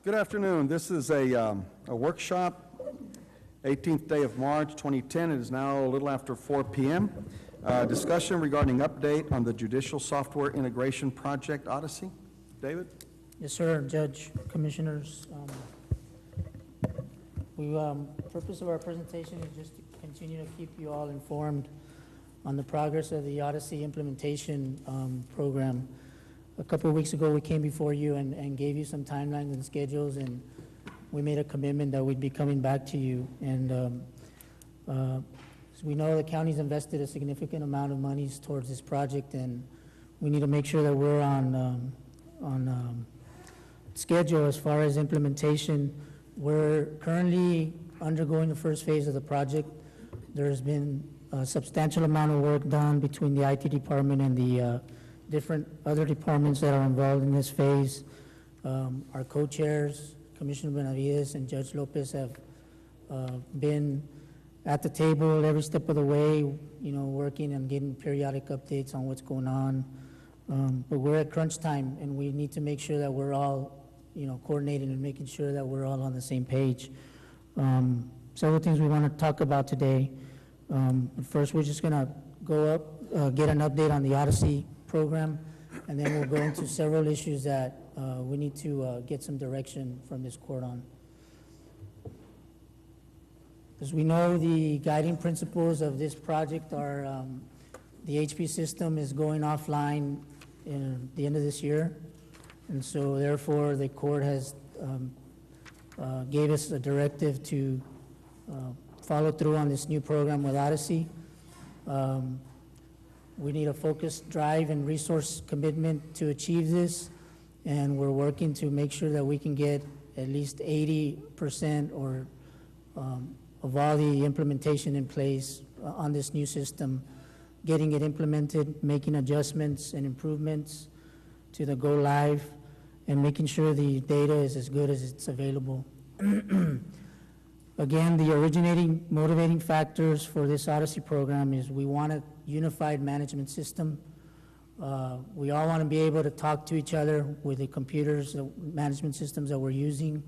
Good afternoon. This is a workshop, 18th day of March 2010. It is now a little after 4 p.m. Discussion regarding update on the Judicial Software Integration Project Odyssey. David? Yes, sir, Judge, Commissioners. Purpose of our presentation is just to continue to keep you all informed on the progress of the Odyssey implementation program. A couple of weeks ago, we came before you and gave you some timelines and schedules, and we made a commitment that we'd be coming back to you. And as we know, the county's invested a significant amount of monies towards this project, and we need to make sure that we're on schedule as far as implementation. We're currently undergoing the first phase of the project. There's been a substantial amount of work done between the IT department and the different other departments that are involved in this phase. Our co-chairs, Commissioner Benavides and Judge Lopez, have been at the table every step of the way, working and getting periodic updates on what's going on. But we're at crunch time, and we need to make sure that we're all, coordinating and making sure that we're all on the same page. Several things we want to talk about today. But first, we're just going to go up, get an update on the Odyssey program, and then we'll go into several issues that we need to get some direction from this court on. As we know, the guiding principles of this project are the HP system is going offline in the end of this year, and so therefore the court has gave us a directive to follow through on this new program with Odyssey. We need a focused drive and resource commitment to achieve this, and we're working to make sure that we can get at least 80% or of all the implementation in place on this new system, getting it implemented, making adjustments and improvements to the go live, and making sure the data is as good as it's available. Again, the originating motivating factors for this Odyssey program is we want a unified management system. We all want to be able to talk to each other with the computers, the management systems that we're using.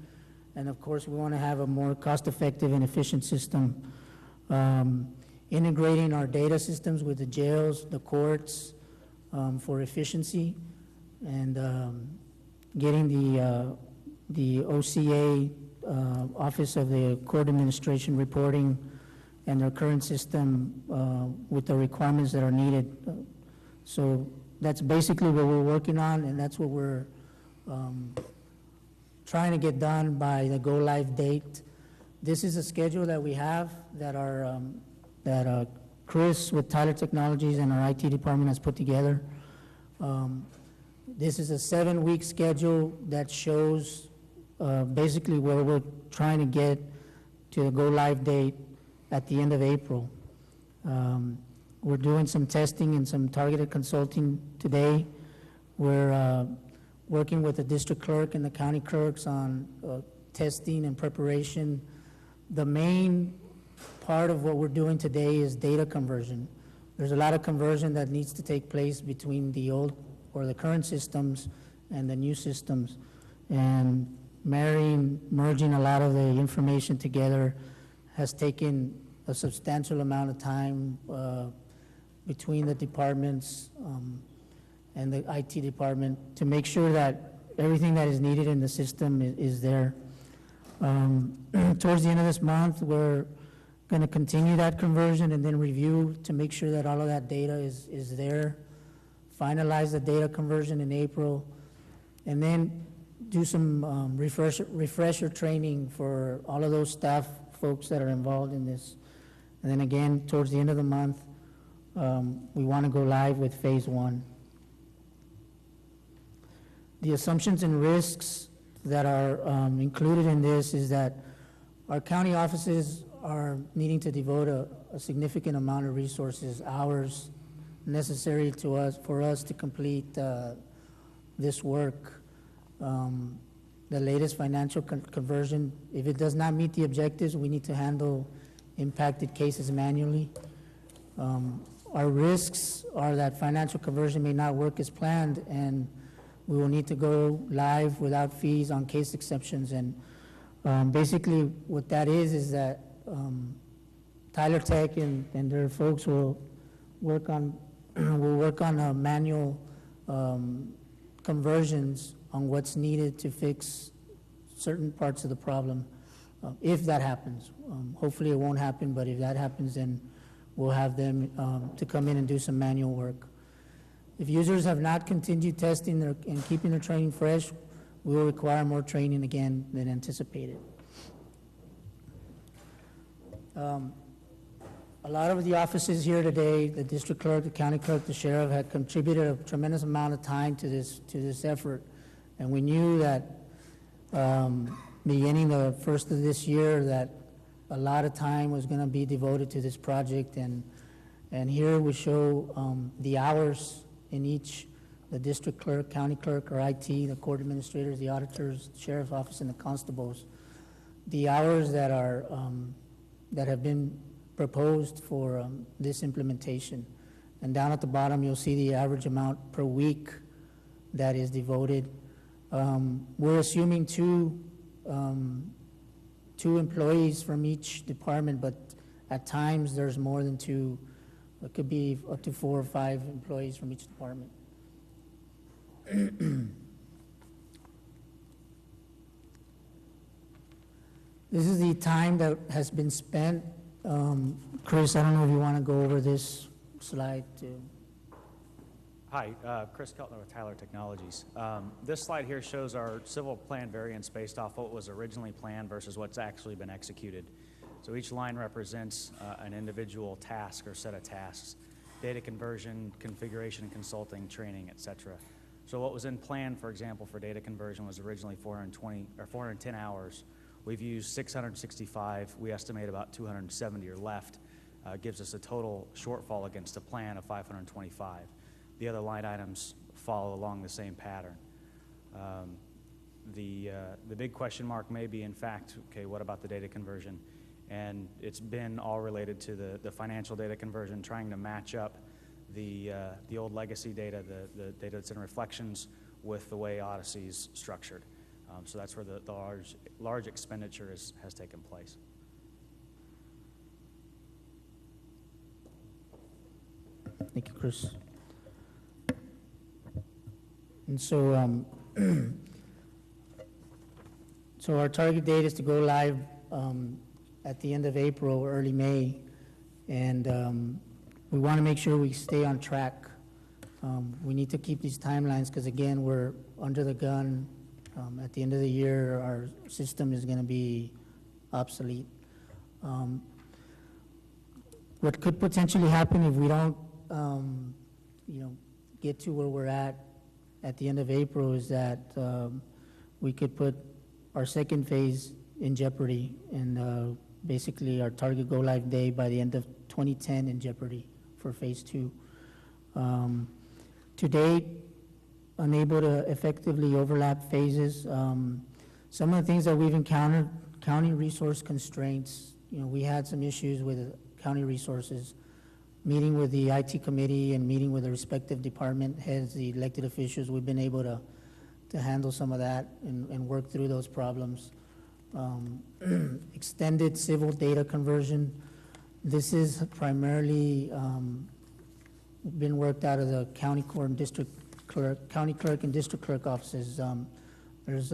And of course, we want to have a more cost-effective and efficient system. Integrating our data systems with the jails, the courts, for efficiency, and getting the OCA, Office of the Court Administration, reporting and their current system with the requirements that are needed. So that's basically what we're working on, and that's what we're trying to get done by the go-live date. This is a schedule that we have that Chris with Tyler Technologies and our IT department has put together. This is a 7-week schedule that shows basically where we're trying to get to the go-live date at the end of April. We're doing some testing and some targeted consulting today. We're working with the district clerk and the county clerks on testing and preparation. The main part of what we're doing today is data conversion. There's a lot of conversion that needs to take place between the old or the current systems and the new systems. And merging a lot of the information together has taken a substantial amount of time between the departments and the IT department to make sure that everything that is needed in the system is there. Towards the end of this month, we're going to continue that conversion and then review to make sure that all of that data is there, finalize the data conversion in April, and then do some refresher training for all of those staff folks that are involved in this. And then again, towards the end of the month, we want to go live with phase 1. The assumptions and risks that are included in this is that our county offices are needing to devote a significant amount of resources, hours necessary for us to complete this work. The latest financial conversion, if it does not meet the objectives, we need to handle impacted cases manually. Our risks are that financial conversion may not work as planned, and we will need to go live without fees on case exceptions. And basically what that is that Tyler Tech and their folks will work on manual conversions on what's needed to fix certain parts of the problem, if that happens. Hopefully it won't happen, but if that happens, then we'll have them to come in and do some manual work. If users have not continued testing and keeping their training fresh, we will require more training again than anticipated. A lot of the offices here today, the district clerk, the county clerk, the sheriff, had contributed a tremendous amount of time to this effort. And we knew that beginning the first of this year that a lot of time was going to be devoted to this project. And here we show the hours in each, the district clerk, county clerk, or IT, the court administrators, the auditors, the sheriff's office, and the constables, the hours that are that have been proposed for this implementation. And down at the bottom, you'll see the average amount per week that is devoted. We're assuming two employees from each department, but at times there's more than two. It could be up to 4 or 5 employees from each department. This is the time that has been spent. Chris, I don't know if you want to go over this slide too. Hi, Chris Keltner with Tyler Technologies. This slide here shows our civil plan variance based off what was originally planned versus what's actually been executed. So each line represents an individual task or set of tasks: data conversion, configuration and consulting, training, etc. So what was in plan, for example, for data conversion was originally 410 hours. We've used 665. We estimate about 270 are left. Gives us a total shortfall against a plan of 525. The other line items follow along the same pattern. The big question mark may be, in fact, okay, what about the data conversion? And it's been all related to the financial data conversion, trying to match up the old legacy data, the data that's in reflections, with the way Odyssey's structured. So that's where the large expenditure has taken place. Thank you, Chris. And so, so our target date is to go live at the end of April or early May, and we want to make sure we stay on track. We need to keep these timelines because, again, we're under the gun. At the end of the year, our system is going to be obsolete. What could potentially happen if we don't, get to where we're at the end of April is that we could put our second phase in jeopardy, and basically our target go live day by the end of 2010 in jeopardy for phase 2. To date, unable to effectively overlap phases. Some of the things that we've encountered: county resource constraints. We had some issues with county resources. Meeting with the IT committee and meeting with the respective department heads, the elected officials, we've been able to handle some of that and work through those problems. Extended civil data conversion. This is primarily been worked out of the county court and district clerk, county clerk and district clerk offices. There's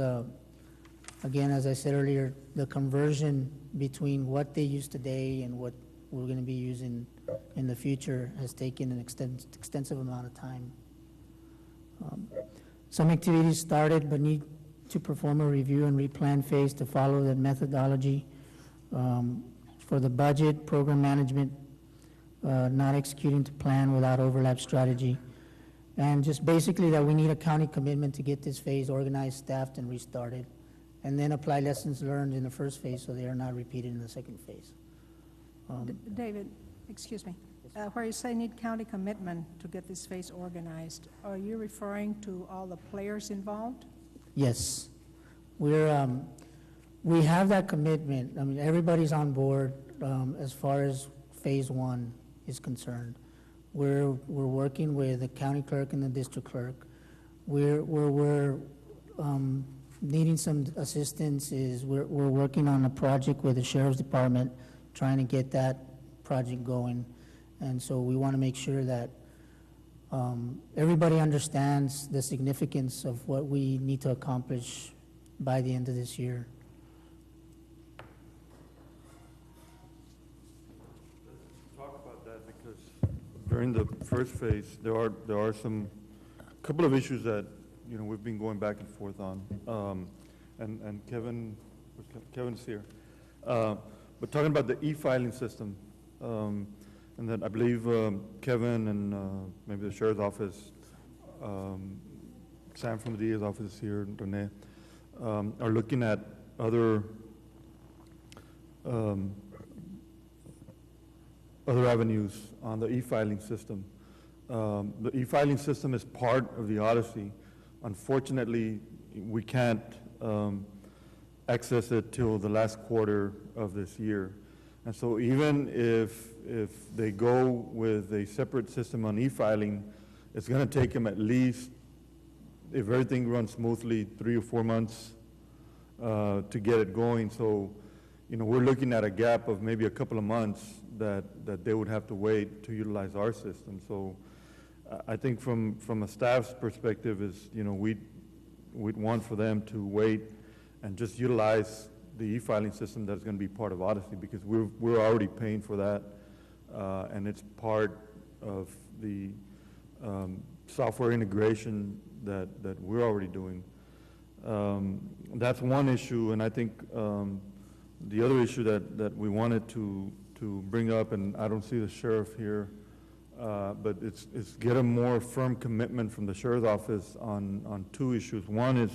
again, as I said earlier, the conversion between what they use today and what we're going to be using in the future has taken an extensive amount of time. Some activities started but need to perform a review and replan phase to follow that methodology. For the budget, program management, not executing to plan without overlap strategy. And just basically that we need a county commitment to get this phase organized, staffed, and restarted, and then apply lessons learned in the first phase so they are not repeated in the second phase. David, excuse me. Where you say need county commitment to get this phase organized, are you referring to all the players involved? Yes. We have that commitment. I mean, everybody's on board as far as phase 1 is concerned. We're working with the county clerk and the district clerk. we're needing some assistance is we're working on a project with the Sheriff's Department, trying to get that project going. And so we want to make sure that everybody understands the significance of what we need to accomplish by the end of this year. Talk about that because during the first phase, there are some couple of issues that we've been going back and forth on, and Kevin's here. But talking about the e-filing system, and that I believe Kevin and maybe the sheriff's office, Sam from the DA's office here, Rene, are looking at other avenues on the e-filing system. The e-filing system is part of the Odyssey. Unfortunately, we can't access it till the last quarter of this year. And so even if they go with a separate system on e-filing, it's going to take them at least, if everything runs smoothly, 3 or 4 months to get it going. So, we're looking at a gap of maybe a couple of months that they would have to wait to utilize our system. So I think from a staff's perspective is, we'd want for them to wait and just utilize the e-filing system that's going to be part of Odyssey, because we're already paying for that, and it's part of the software integration that we're already doing. That's one issue, and I think the other issue that we wanted to bring up, and I don't see the sheriff here, but it's get a more firm commitment from the sheriff's office on 2 issues. One is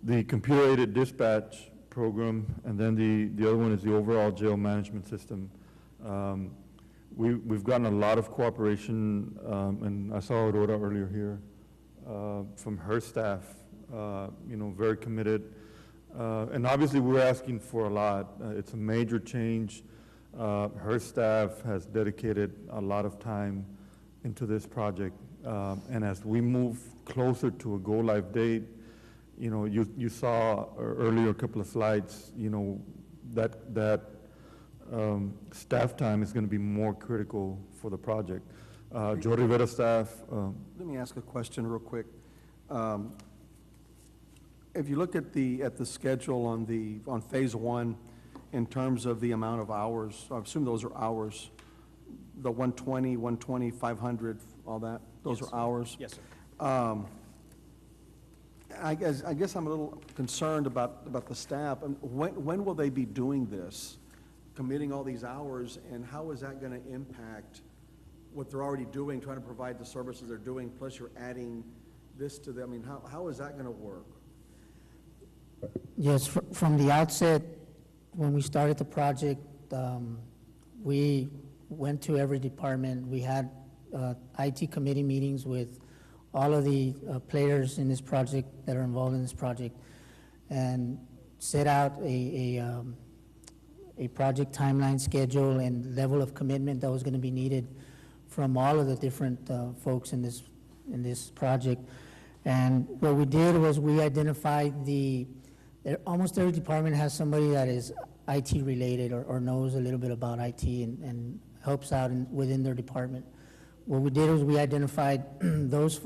the computer-aided dispatch program, and then the other one is the overall jail management system. We've gotten a lot of cooperation, and I saw Aurora earlier here, from her staff, very committed. And obviously we're asking for a lot. It's a major change. Her staff has dedicated a lot of time into this project. And as we move closer to a go-live date, you saw earlier a couple of slides, that staff time is going to be more critical for the project. Joe Rivera staff. Let me ask a question real quick. If you look at the schedule on phase 1, in terms of the amount of hours, I assume those are hours, the 120, 500, all that, those Yes, are hours? Yes, sir. I guess I'm a little concerned about the staff. When will they be doing this, committing all these hours, and how is that going to impact what they're already doing, trying to provide the services they're doing, plus you're adding this to them? I mean, how is that going to work? Yes, from the outset, when we started the project, we went to every department. We had IT committee meetings with all of the players in this project that are involved in this project, and set out a project timeline, schedule, and level of commitment that was going to be needed from all of the different folks in this project. And what we did was we identified almost every department has somebody that is IT related or knows a little bit about IT and helps out within their department. What we did was we identified those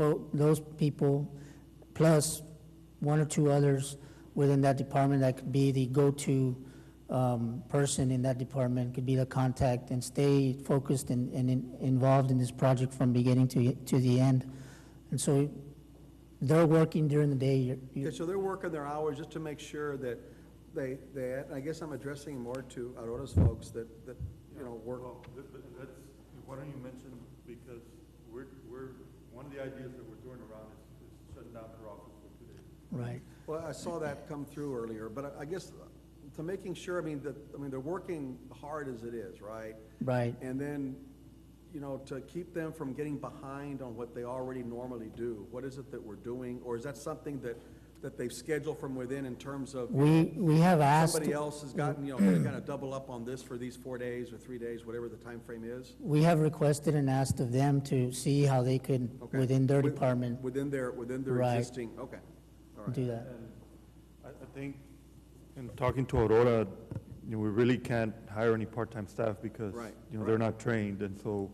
people plus 1 or 2 others within that department that could be the go-to person in that department, could be the contact, and stay focused and involved in this project from beginning to the end. And so they're working during the day. Okay, so they're working their hours just to make sure that they I guess I'm addressing more to Aurora's folks that work. Well, that's, why don't you mention, because we're one of the ideas that we're throwing around is shutting down her office for 2 days. Right. Well, I saw that come through earlier, but I guess to making sure, they're working hard as it is, right? Right. And then, to keep them from getting behind on what they already normally do, what is it that we're doing? Or is that something that that they've scheduled from within in terms of We have asked, somebody else has gotten, kind of double up on this for these 4 days or 3 days, whatever the time frame is? we have requested and asked of them to see how they could, Okay. within their With- department, Within their Right. existing, okay, all right. do that. I think, in talking to Aurora, we really can't hire any part-time staff because, Right, they're not trained, and so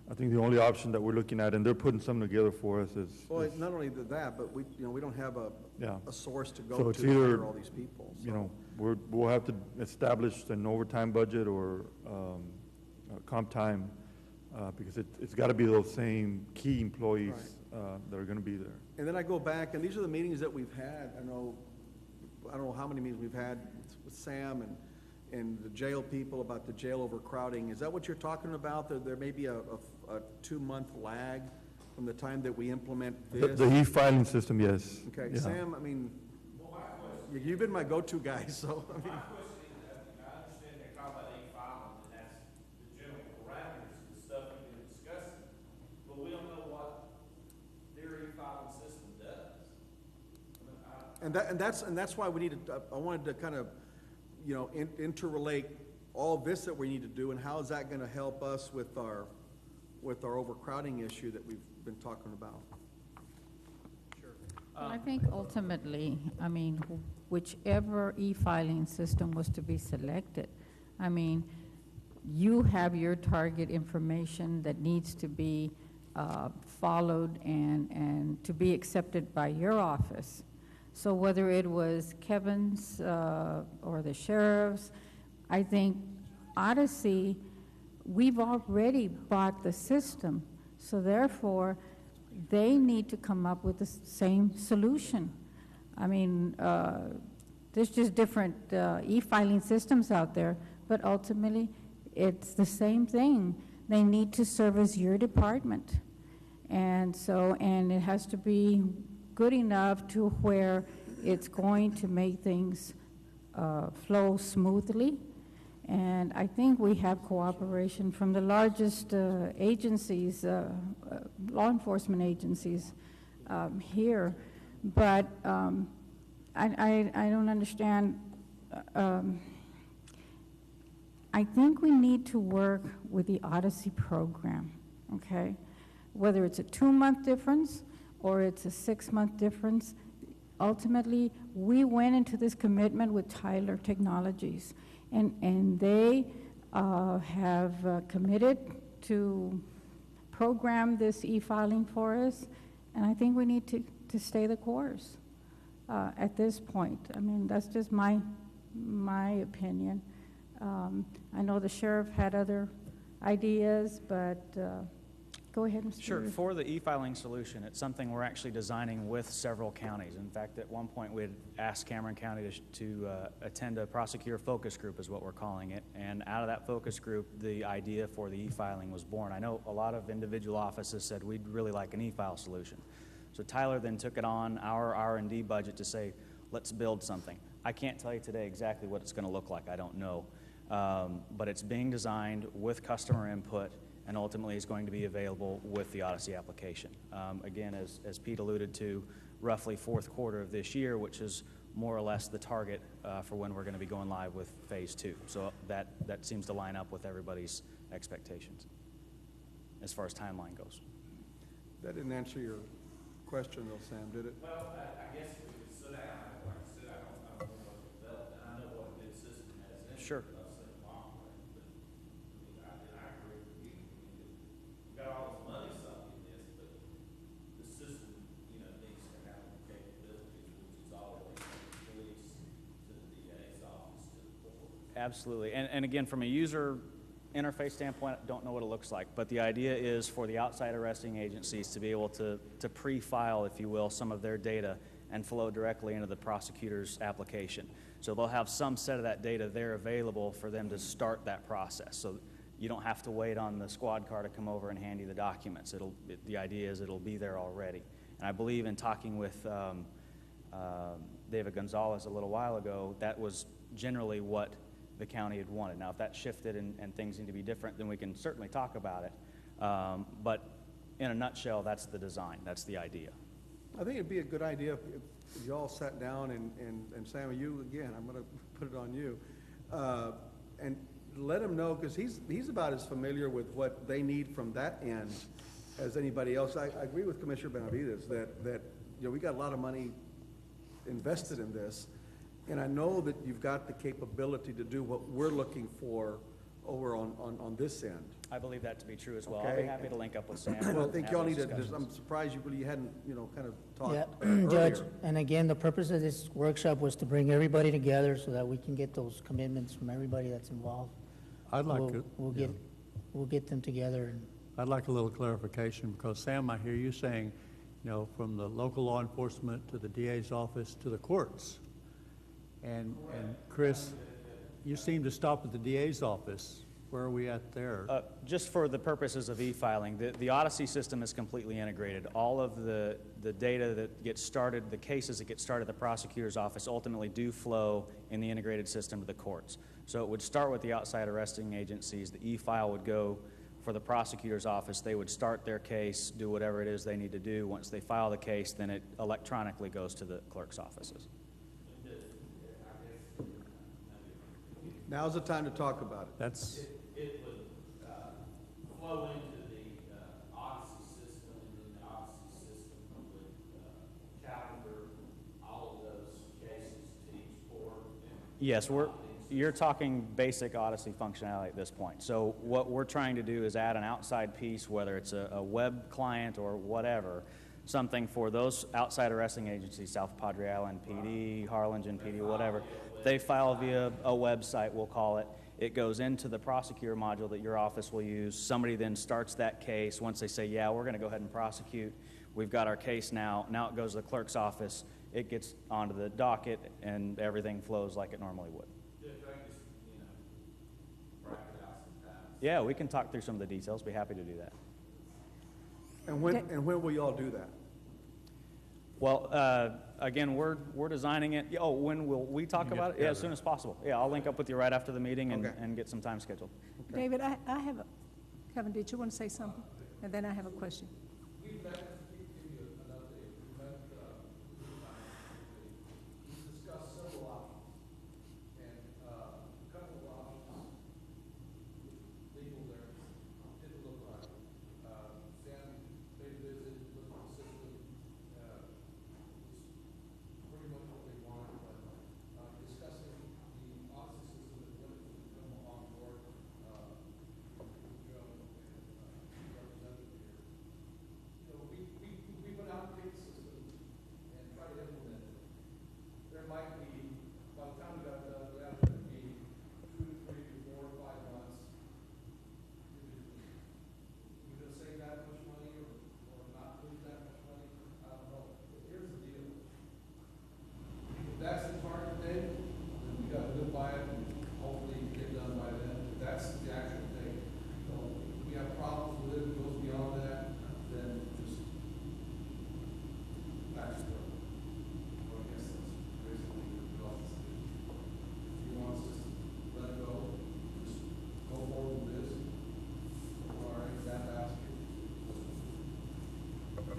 I think the only option that we're looking at, and they're putting something together for us, is, Well, not only that, but we don't have yeah. a source to So go it's to hire either, all these people. so- we'll have to establish an overtime budget or comp time, because it's got to be those same key employees that are going to be there. And then I go back, and these are the meetings that we've had. I don't know how many meetings we've had with Sam and the jail people about the jail overcrowding. Is that what you're talking about? That there may be a 2-month lag from the time that we implement this? The e-filing system, yes. Okay, Yeah. Sam, I mean, you've been my go-to guy, so, I mean, My question is, I understand they're talking about e-filing, and that's the general parameters, the stuff we've been discussing, but we don't know what their e-filing system does. and that's why we needed, I wanted to kind of, interrelate all this that we need to do, and how is that gonna help us with our overcrowding issue that we've been talking about? Well, I think ultimately, I mean, whichever e-filing system was to be selected, I mean, you have your target information that needs to be followed and to be accepted by your office. So whether it was Kevin's or the sheriff's, I think Odyssey, we've already bought the system, so therefore, they need to come up with the same solution. I mean, there's just different e-filing systems out there, but ultimately, it's the same thing. They need to service your department. And so, and it has to be good enough to where it's going to make things flow smoothly. And I think we have cooperation from the largest agencies, law enforcement agencies here. But I don't understand. I think we need to work with the Odyssey program, okay? Whether it's a 2-month difference or it's a 6-month difference, ultimately, we went into this commitment with Tyler Technologies. And they have committed to program this e-filing for us, and I think we need to stay the course at this point. I mean, that's just my opinion. I know the sheriff had other ideas, but go ahead, Mr. Sure. Reed. For the e-filing solution, it's something we're actually designing with several counties. In fact, at one point, we had asked Cameron County to attend a prosecutor focus group, is what we're calling it. And out of that focus group, the idea for the e-filing was born. I know a lot of individual offices said, we'd really like an e-file solution. So Tyler then took it on our R&D budget to say, let's build something. I can't tell you today exactly what it's going to look like. I don't know. But it's being designed with customer input, and ultimately is going to be available with the Odyssey application. Again, as Pete alluded to, roughly fourth quarter of this year, which is more or less the target for when we're going to be going live with phase 2. So that seems to line up with everybody's expectations as far as timeline goes. That didn't answer your question though, Sam, did it? Well, I guess if we could sit down, like I said, I don't know what developed, and I know what a good system has in it. Sure. I've seen a long way, but I agree with you. We got all this money sunk in this, but the system, needs to have the capabilities, which is all the way from the police to the DA's office to the court. Absolutely. And again, from a user interface standpoint, I don't know what it looks like, but the idea is for the outside arresting agencies to be able to pre-file, if you will, some of their data and flow directly into the prosecutor's application. So they'll have some set of that data there available for them to start that process. So you don't have to wait on the squad car to come over and hand you the documents. The idea is it'll be there already. And I believe in talking with David Gonzalez a little while ago, that was generally what the county had wanted. Now, if that shifted and things need to be different, then we can certainly talk about it. But in a nutshell, that's the design, that's the idea. I think it'd be a good idea if you all sat down and Sam, you again, I'm gonna put it on you, and let him know, because he's about as familiar with what they need from that end as anybody else. I agree with Commissioner Benavides that, you know, we got a lot of money invested in this, and I know that you've got the capability to do what we're looking for over on this end. I believe that to be true as well. I'll Okay. be happy to link up with Sam. Well, I and think have y'all those need to, discussions. I'm surprised you really hadn't, you know, kind of talked Yeah, earlier. Judge, and again, the purpose of this workshop was to bring everybody together so that we can get those commitments from everybody that's involved. I'd like We'll- to, We'll yeah. get them together and I'd like a little clarification, because Sam, I hear you saying, you know, from the local law enforcement to the DA's office to the courts. And Chris, you seem to stop at the DA's office. Where are we at there? Just for the purposes of e-filing, the Odyssey system is completely integrated. All of the data that gets started, the cases that get started at the prosecutor's office ultimately do flow in the integrated system to the courts. So it would start with the outside arresting agencies. The e-file would go for the prosecutor's office. They would start their case, do whatever it is they need to do. Once they file the case, then it electronically goes to the clerk's offices. Now's the time to talk about it. That's, It would flow into the Odyssey system, and then the Odyssey system would calendar all of those cases to each court. Yes, you're talking basic Odyssey functionality at this point. So what we're trying to do is add an outside piece, whether it's a web client or whatever, something for those outside arresting agencies, South Padre Island PD, Harlingen PD, whatever. They file via a website, we'll call it. It goes into the prosecutor module that your office will use. Somebody then starts that case. Once they say, yeah, we're going to go ahead and prosecute, we've got our case now. Now it goes to the clerk's office. It gets onto the docket, and everything flows like it normally would. Yeah, we can talk through some of the details. Be happy to do that. And when will y'all do that? Well, again, we're designing it. Oh, when will we talk about it? Yeah, as soon as possible. Yeah, I'll link up with you right after the meeting Okay. and get some time scheduled. David, I have Kevin, did you want to say something? And then I have a question.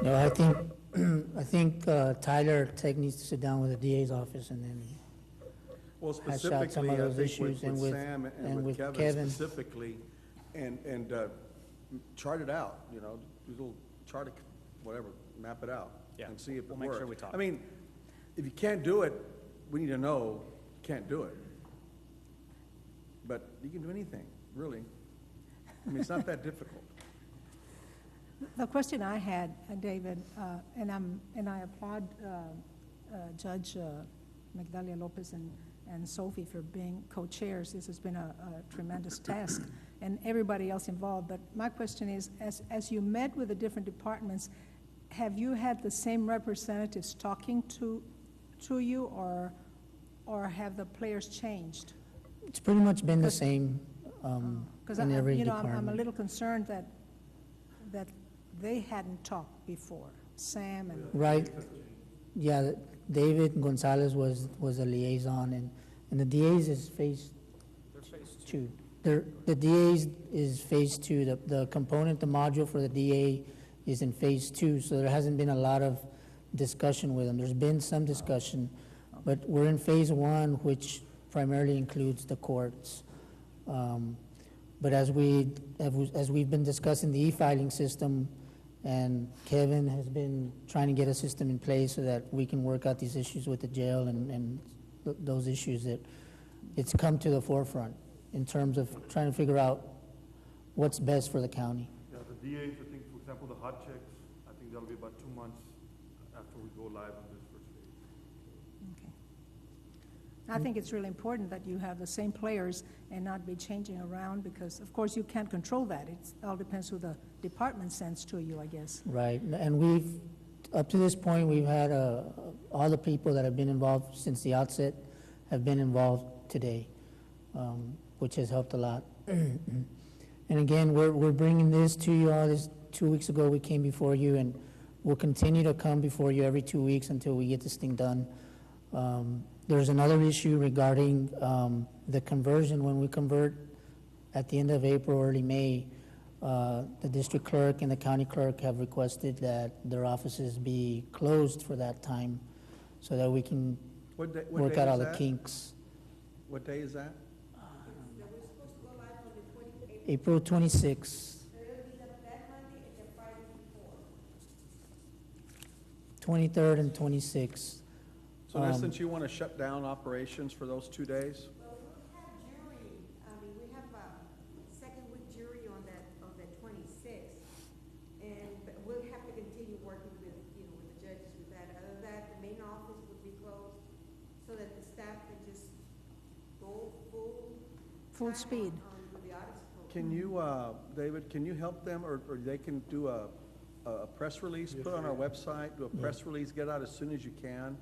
No, I think Tyler Tech needs to sit down with the DA's office and then Well, hash out some specifically, of I those think issues with and with, Sam and and with with Kevin Kevin. specifically, and chart it out, you know, do a little chart, whatever, map it out. Yeah, And see if it we'll make sure works. we talk. I mean, if you can't do it, we need to know you can't do it. But you can do anything, really. I mean, it's not that difficult. The question I had, David, and I applaud Judge Magdalia Lopez and Sophie for being co-chairs. This has been a tremendous task, and everybody else involved. But my question is, as you met with the different departments, have you had the same representatives talking to you, or have the players changed? It's pretty much been the same Because in every I'm a department. little concerned that they hadn't talked before, Sam and. Right, yeah, David Gonzalez was a liaison, and the DA's is phase two. The DA's is phase two, the component, the module for the DA is in phase two, so there hasn't been a lot of discussion with them. There's been some discussion, but we're in phase one, which primarily includes the courts. But as we've been discussing the e-filing system, and Kevin has been trying to get a system in place so that we can work out these issues with the jail and those issues, that it's come to the forefront in terms of trying to figure out what's best for the county. Yeah, the DAs, I think, for example, the hot checks, I think that'll be about 2 months after we go live on this first phase. Okay. I think it's really important that you have the same players and not be changing around, because of course you can't control that. It all depends who the department sends to you, I guess. Right, and we've, up to this point, we've had all the people that have been involved since the outset have been involved today, which has helped a lot. And again, we're bringing this to you all. This 2 weeks ago, we came before you, and we'll continue to come before you every 2 weeks until we get this thing done. There's another issue regarding the conversion. When we convert at the end of April, early May, the district clerk and the county clerk have requested that their offices be closed for that time so that we can What day work out is all the that? kinks. What day is that? April 26th. 23rd and 26th. So in essence, you want to shut down operations for those 2 days? Well, we have jury, we have a second week jury on that 26th. And we'll have to continue working with, with the judges with that. Other than that, the main office would be closed so that the staff can just go Full time speed. on the audit scope. Can you, David, can you help them, or they can do a press release, put on our website, do a press release, get out as soon as you can,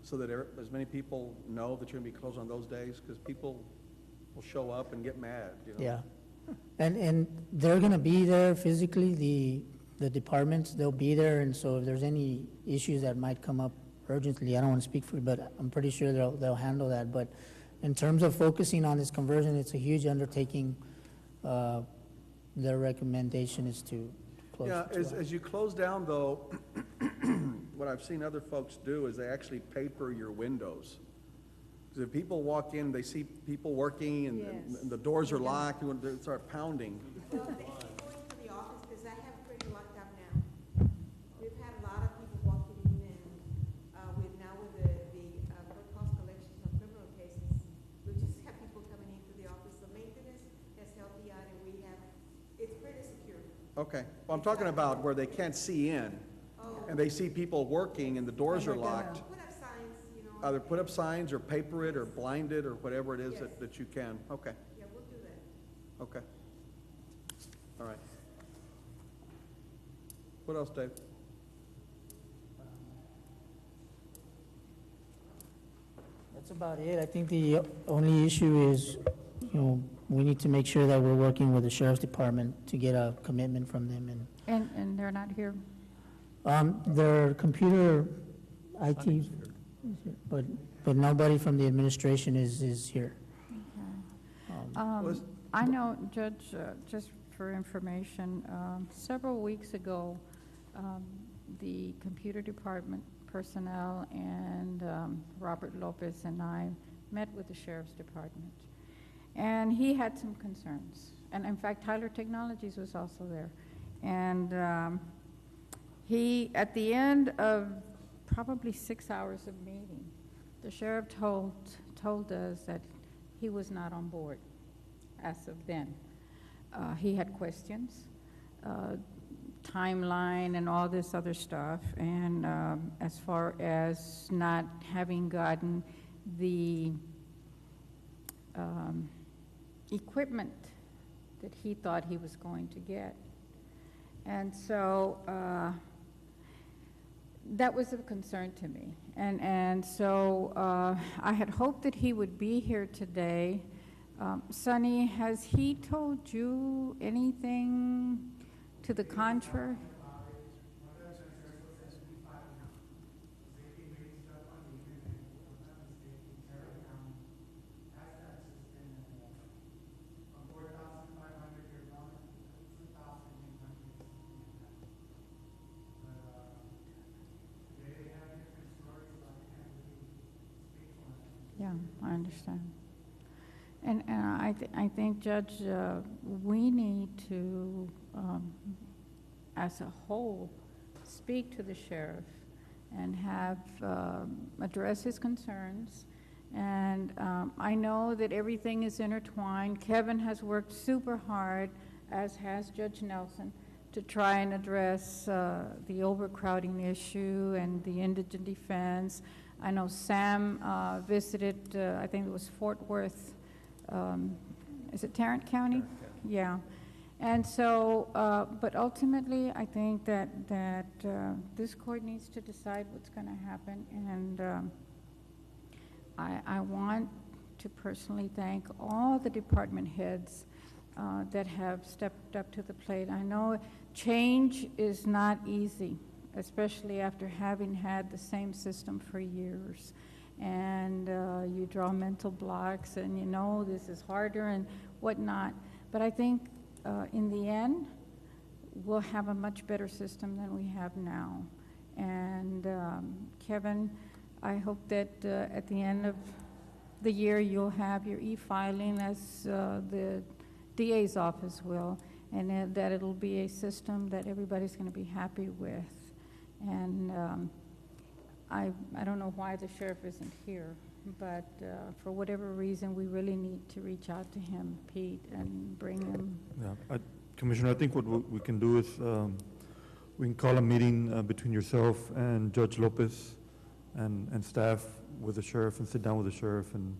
so that as many people know that you're gonna be closed on those days, because people will show up and get mad, Yeah. And they're gonna be there physically, the departments, they'll be there, and so if there's any issues that might come up urgently, I don't wanna speak for you, but I'm pretty sure they'll handle that. But in terms of focusing on this conversion, it's a huge undertaking. Their recommendation is to close. Yeah, for 2 hours. as you close down, though, what I've seen other folks do is they actually paper your windows. Because if people walk in, they see people working, and Yes. and the doors are locked, and they start pounding. Well, they keep going to the office because I have pretty locked up now. We've had a lot of people walking in and with the cost collections on criminal cases, we just have people coming into the office. The maintenance has helped me out and it's pretty secure. Okay, well, I'm talking about where they can't see in, and they see people working and the doors are And they're gonna- locked. Put up signs, Either put up signs or paper it or blind it or whatever it is Yes. that you can. Okay, Yeah, we'll do that. okay. All right. What else, Dave? That's about it. I think the only issue is, we need to make sure that we're working with the sheriff's department to get a commitment from them. And they're not here? And their computer IT, but nobody from the administration is here. Was- I know, Judge, just for information, several weeks ago, the computer department personnel and Robert Lopez and I met with the sheriff's department. And he had some concerns. And in fact, Tyler Technologies was also there. And he, at the end of probably 6 hours of meeting, the sheriff told us that he was not on board as of then. He had questions, timeline and all this other stuff, and as far as not having gotten the equipment that he thought he was going to get. And so that was of concern to me. And so I had hoped that he would be here today. Sonny, has he told you anything to the contrary? understand, I understand. And I think, Judge, we need to, as a whole, speak to the sheriff and have, address his concerns. And I know that everything is intertwined. Kevin has worked super hard, as has Judge Nelson, to try and address the overcrowding issue and the indigent defense. I know Sam visited, I think it was Fort Worth, is it Tarrant County? Yeah. And so, but ultimately, I think that this court needs to decide what's going to happen. And I want to personally thank all the department heads that have stepped up to the plate. I know change is not easy, especially after having had the same system for years. And you draw mental blocks, and you know this is harder and whatnot. But I think in the end, we'll have a much better system than we have now. And Kevin, I hope that at the end of the year, you'll have your e-filing, as the DA's office will, and that it'll be a system that everybody's going to be happy with. And I don't know why the sheriff isn't here, but for whatever reason, we really need to reach out to him, Pete, and bring him. Yeah, Commissioner, I think what we can do is we can call a meeting between yourself and Judge Lopez and staff with the sheriff, and sit down with the sheriff and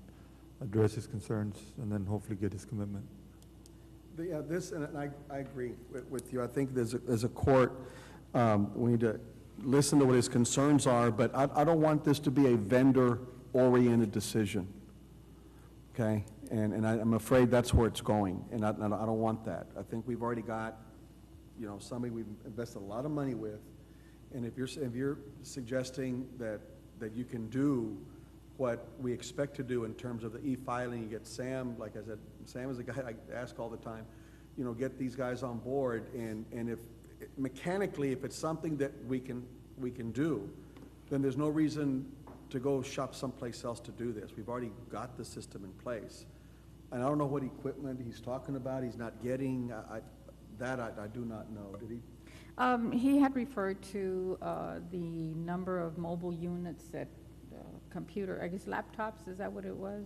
address his concerns, and then hopefully get his commitment. And I agree with you. I think as a court, we need to listen to what his concerns are, but I don't want this to be a vendor-oriented decision, okay? And I'm afraid that's where it's going, and I don't want that. I think we've already got, you know, somebody we've invested a lot of money with, and if you're suggesting that you can do what we expect to do in terms of the e-filing, you get Sam, like I said, Sam is a guy I ask all the time, you know, get these guys on board, and if mechanically, if it's something that we can do, then there's no reason to go shop someplace else to do this. We've already got the system in place. And I don't know what equipment he's talking about, he's not getting, I do not know. Did he? He had referred to the number of mobile units that computer, I guess laptops, is that what it was?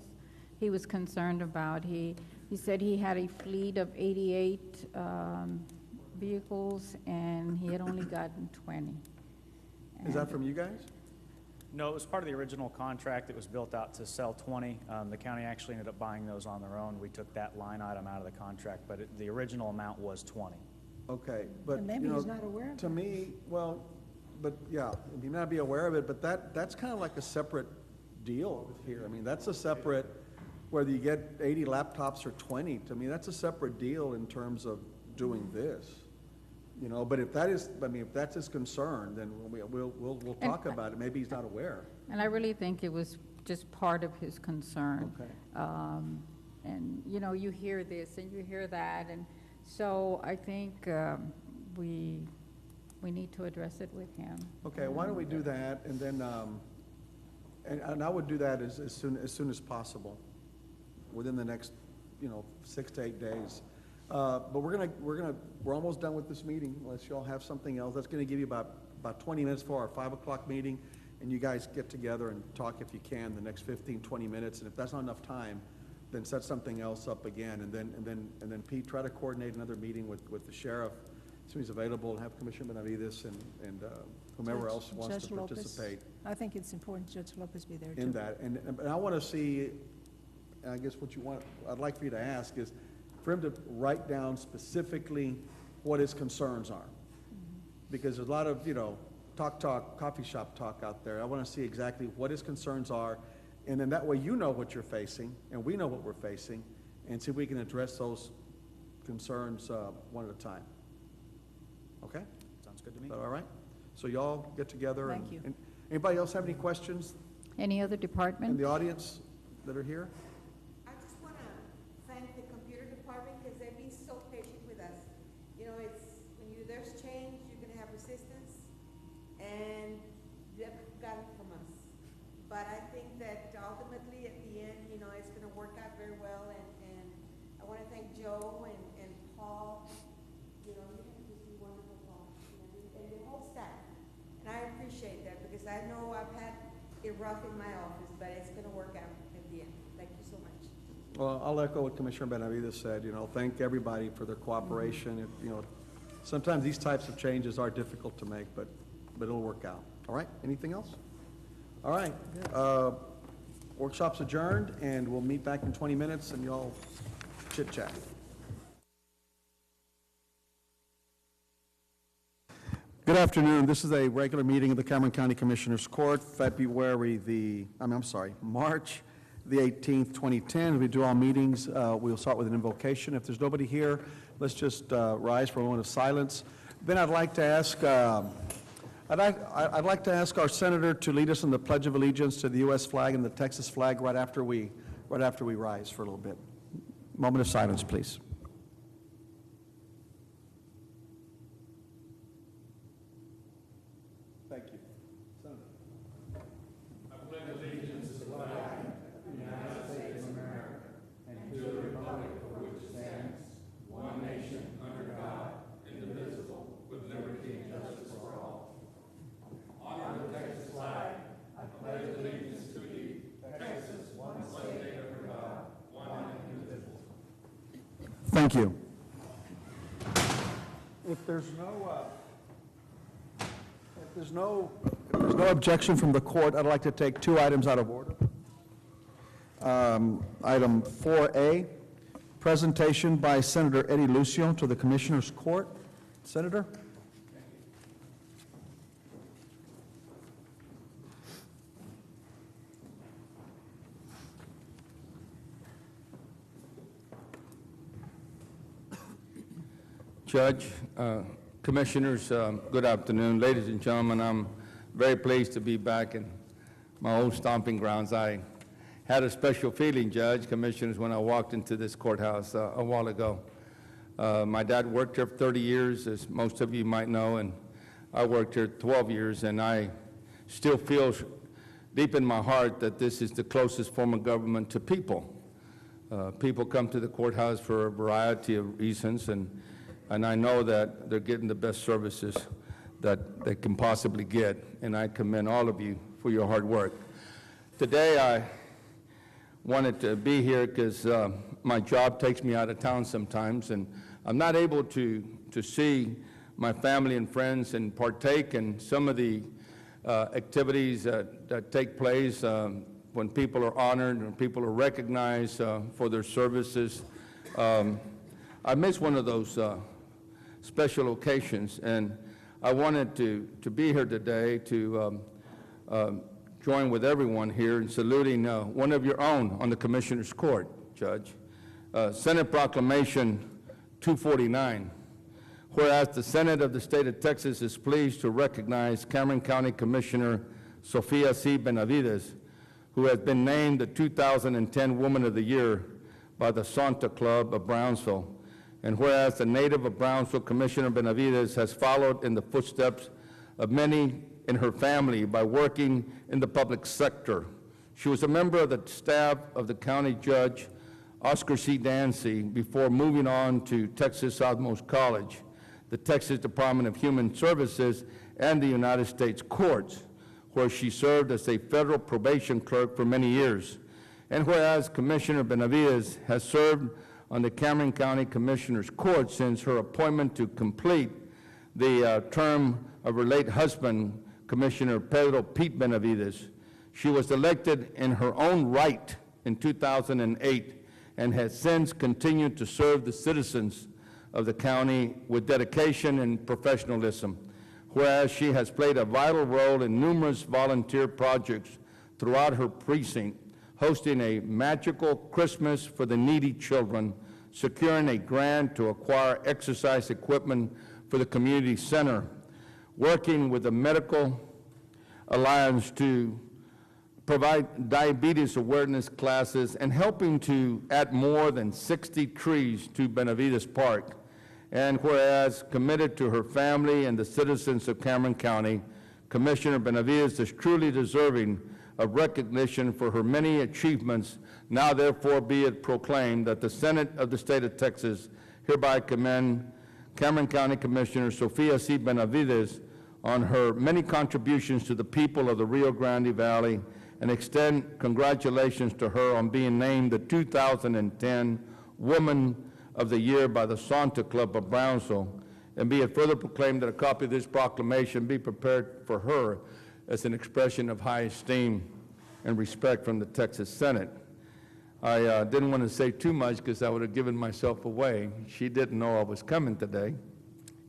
He was concerned about. He said he had a fleet of 88 vehicles, and he had only gotten 20. Is that from you guys? No, it was part of the original contract that was built out to sell 20. The county actually ended up buying those on their own. We took that line item out of the contract, but the original amount was 20. Okay, but, And maybe you know, he's not aware of to it. me, well, but yeah, he may not be aware of it, but that's kind of like a separate deal here. I mean, that's a separate, whether you get 80 laptops or 20, to me, that's a separate deal in terms of doing this. You know, but if that is, I mean, if that's his concern, then we'll talk about it. Maybe he's not aware. And I really think it was just part of his concern. Okay. And, you know, you hear this and you hear that, and so I think we need to address it with him. Okay, why don't we do that, and then, and I would do that as soon as possible, within the next, 6 to 8 days. But we're almost done with this meeting, unless y'all have something else. That's gonna give you about 20 minutes for our 5 o'clock meeting, and you guys get together and talk if you can the next 15, 20 minutes, and if that's not enough time, then set something else up again, and then Pete, try to coordinate another meeting with the sheriff as soon as he's available, and have Commissioner Benavides and whomever else wants Judge to Lopez. participate I think it's important Judge Lopez be there too. in that. And I want to see, I guess I'd like for you to ask is, for him to write down specifically what his concerns are. Because there's a lot of, coffee shop talk out there. I want to see exactly what his concerns are, and then that way you know what you're facing, and we know what we're facing, and see if we can address those concerns one at a time. Okay? Sounds good to me. Is that all right? So y'all get together. Thank you. And anybody else have any questions Any other in department? the audience that are here? I just want to thank the computer department because they've been so patient with us. You know, it's, when there's change, you're going to have resistance, and they've gotten from us. But I think that ultimately, at the work out very well, and I want to thank Joe and Paul, you know, you have just be wonderful, Paul, and the whole staff. And I appreciate that, because I know I've had it rough in my office, but it's gonna work out at the end. Thank you so much. Well, I'll echo what Commissioner Benavides said, you know, thank everybody for their cooperation. You know, sometimes these types of changes are difficult to make, but it'll work out. All right, anything else? All right, workshop's adjourned, and we'll meet back in 20 minutes, and y'all chit-chat. Good afternoon. This is a regular meeting of the Cameron County Commissioners Court, March the 18th, 2010. We do all meetings. We'll start with an invocation. If there's nobody here, let's just rise for a moment of silence. Then I'd like to ask, I'd like to ask our senator to lead us in the Pledge of Allegiance to the U.S. flag and the Texas flag right after we rise for a little bit. Moment of silence, please. Thank you. Senator. Thank you. If there's no objection from the court, I'd like to take two items out of order. Item 4A, presentation by Senator Eddie Lucio to the Commissioners Court. Senator? Judge, Commissioners, good afternoon. Ladies and gentlemen, I'm very pleased to be back in my old stomping grounds. I had a special feeling, Judge, Commissioners, when I walked into this courthouse a while ago. My dad worked here for 30 years, as most of you might know, and I worked here 12 years, and I still feel deep in my heart that this is the closest form of government to people. People come to the courthouse for a variety of reasons, and I know that they're getting the best services that they can possibly get, and I commend all of you for your hard work. Today, I wanted to be here because my job takes me out of town sometimes, and I'm not able to see my family and friends and partake in some of the activities that take place when people are honored and people are recognized for their services. I missed one of those special occasions, and I wanted to be here today to join with everyone here in saluting one of your own on the Commissioners Court, Judge. Senate Proclamation 249, whereas the Senate of the State of Texas is pleased to recognize Cameron County Commissioner Sofia C. Benavides, who has been named the 2010 Woman of the Year by the Santa Club of Brownsville. And whereas the native of Brownsville, Commissioner Benavides, has followed in the footsteps of many in her family by working in the public sector. She was a member of the staff of the county judge, Oscar C. Dancy, before moving on to Texas Southmost College, the Texas Department of Human Services, and the United States courts, where she served as a federal probation clerk for many years. And whereas Commissioner Benavides has served on the Cameron County Commissioners Court since her appointment to complete the term of her late husband, Commissioner Pedro Pete Benavides. She was elected in her own right in 2008 and has since continued to serve the citizens of the county with dedication and professionalism, whereas she has played a vital role in numerous volunteer projects throughout her precinct, hosting a magical Christmas for the needy children, securing a grant to acquire exercise equipment for the community center, working with the Medical Alliance to provide diabetes awareness classes, and helping to add more than 60 trees to Benavides Park. And whereas committed to her family and the citizens of Cameron County, Commissioner Benavides is truly deserving of recognition for her many achievements. Now therefore be it proclaimed that the Senate of the State of Texas hereby commend Cameron County Commissioner Sofia C. Benavides on her many contributions to the people of the Rio Grande Valley and extend congratulations to her on being named the 2010 Woman of the Year by the Santa Club of Brownsville. And be it further proclaimed that a copy of this proclamation be prepared for her as an expression of high esteem and respect from the Texas Senate. I didn't want to say too much because I would have given myself away. She didn't know I was coming today.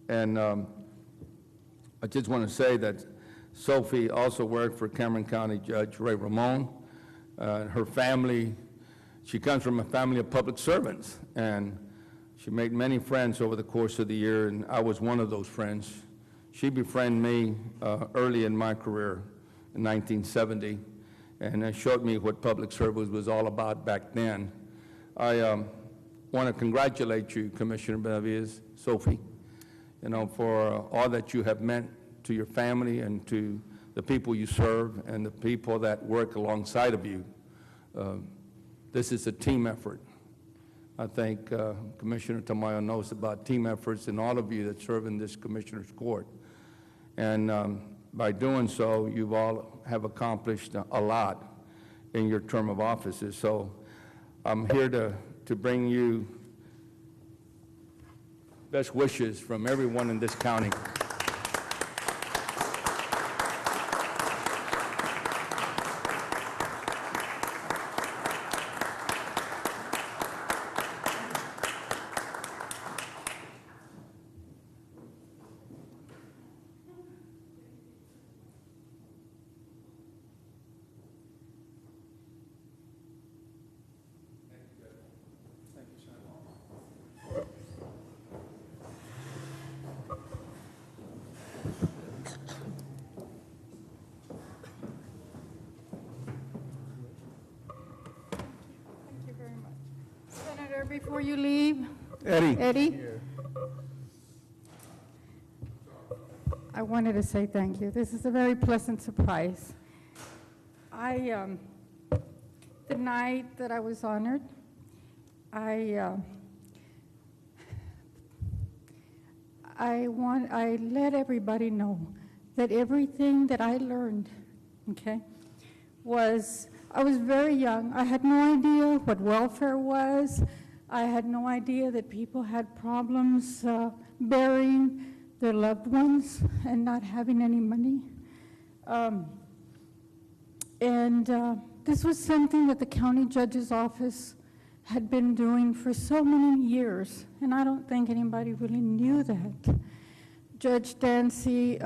And I just want to say that Sophie also worked for Cameron County Judge Ray Ramon. Her family, she comes from a family of public servants, and she made many friends over the course of the year, and I was one of those friends. She befriended me early in my career in 1970, and showed me what public service was all about back then. I want to congratulate you, Commissioner Benavides, Sophie, for all that you have meant to your family and to the people you serve and the people that work alongside of you. This is a team effort. I think Commissioner Tamayo knows about team efforts and all of you that serve in this Commissioner's Court. And by doing so, you all have accomplished a lot in your term of offices. So I'm here to bring you best wishes from everyone in this county. Senator, before you leave, Eddie. I wanted to say thank you. This is a very pleasant surprise. The night that I was honored, I let everybody know that everything that I learned, okay, I was very young. I had no idea what welfare was. I had no idea that people had problems burying their loved ones and not having any money. This was something that the county judge's office had been doing for so many years, and I don't think anybody really knew that. Judge Dancy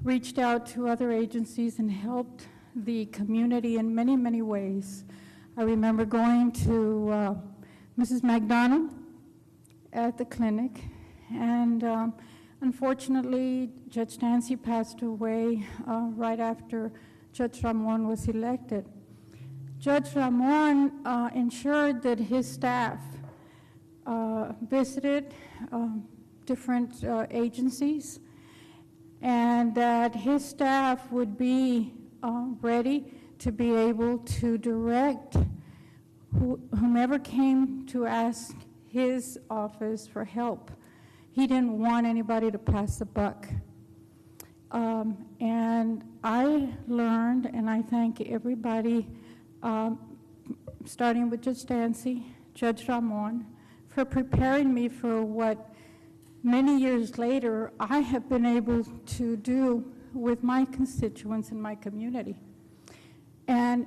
reached out to other agencies and helped the community in many, many ways. I remember going to Mrs. McDonald at the clinic, and unfortunately, Judge Dancy passed away right after Judge Ramon was elected. Judge Ramon ensured that his staff visited different agencies, and that his staff would be ready to be able to direct whomever came to ask his office for help. He didn't want anybody to pass the buck. And I learned, and I thank everybody, starting with Judge Dancy, Judge Ramon, for preparing me for what many years later I have been able to do with my constituents in my community. And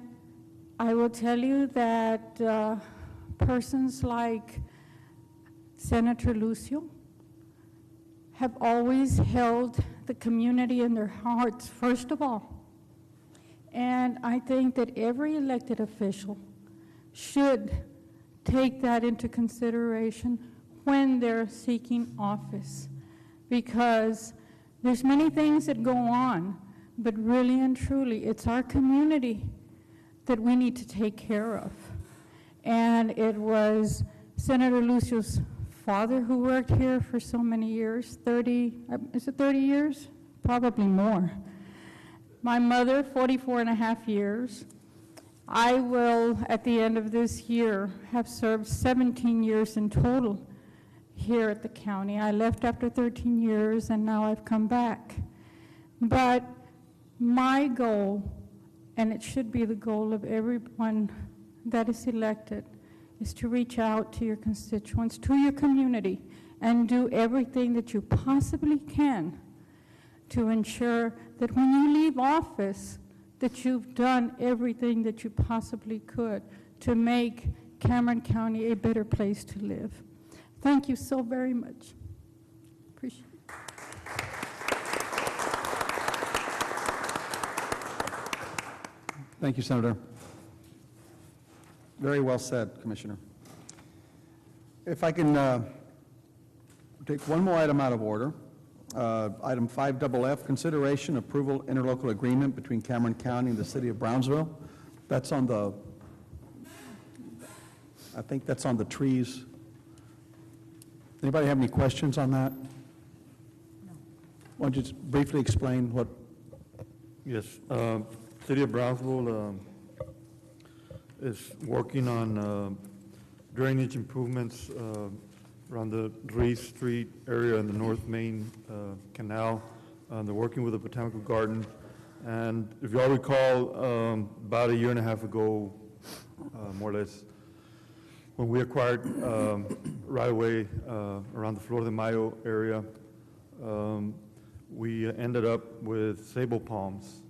I will tell you that persons like Senator Lucio have always held the community in their hearts, first of all. And I think that every elected official should take that into consideration when they're seeking office, because there's many things that go on, but really and truly, it's our community that we need to take care of. And it was Senator Lucio's father who worked here for so many years, 30, is it 30 years? Probably more. My mother, 44 and a half years. I will, at the end of this year, have served 17 years in total here at the county. I left after 13 years, and now I've come back. But my goal, and it should be the goal of everyone that is elected, is to reach out to your constituents, to your community, and do everything that you possibly can to ensure that when you leave office, that you've done everything that you possibly could to make Cameron County a better place to live. Thank you so very much. Appreciate it. Thank you, Senator. Very well said, Commissioner. If I can take one more item out of order. Item 5FF, consideration approval interlocal agreement between Cameron County and the city of Brownsville. That's on the, I think that's on the trees. Anybody have any questions on that? No. Why don't you just briefly explain what? Yes, City of Brownsville is working on drainage improvements around the Reese Street area in the North Main Canal. They're working with the Botanical Garden. And if you all recall, about a year and a half ago, more or less, when we acquired right-of-way around the Flor de Mayo area, we ended up with sable palms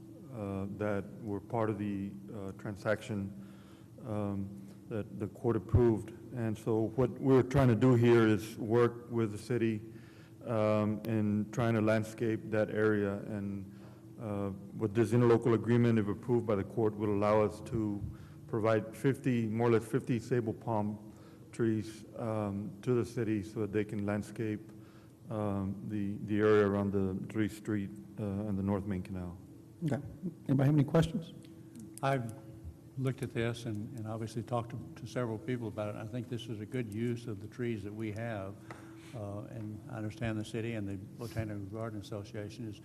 that were part of the transaction that the court approved. And so what we're trying to do here is work with the city in trying to landscape that area. And with this interlocal agreement, if approved by the court, will allow us to provide 50, more or less 50 sable palm trees to the city so that they can landscape the area around the Drie Street and the North Main Canal. Okay. Anybody have any questions? I've looked at this and obviously talked to several people about it. I think this is a good use of the trees that we have. And I understand the city and the Botanical Garden Association is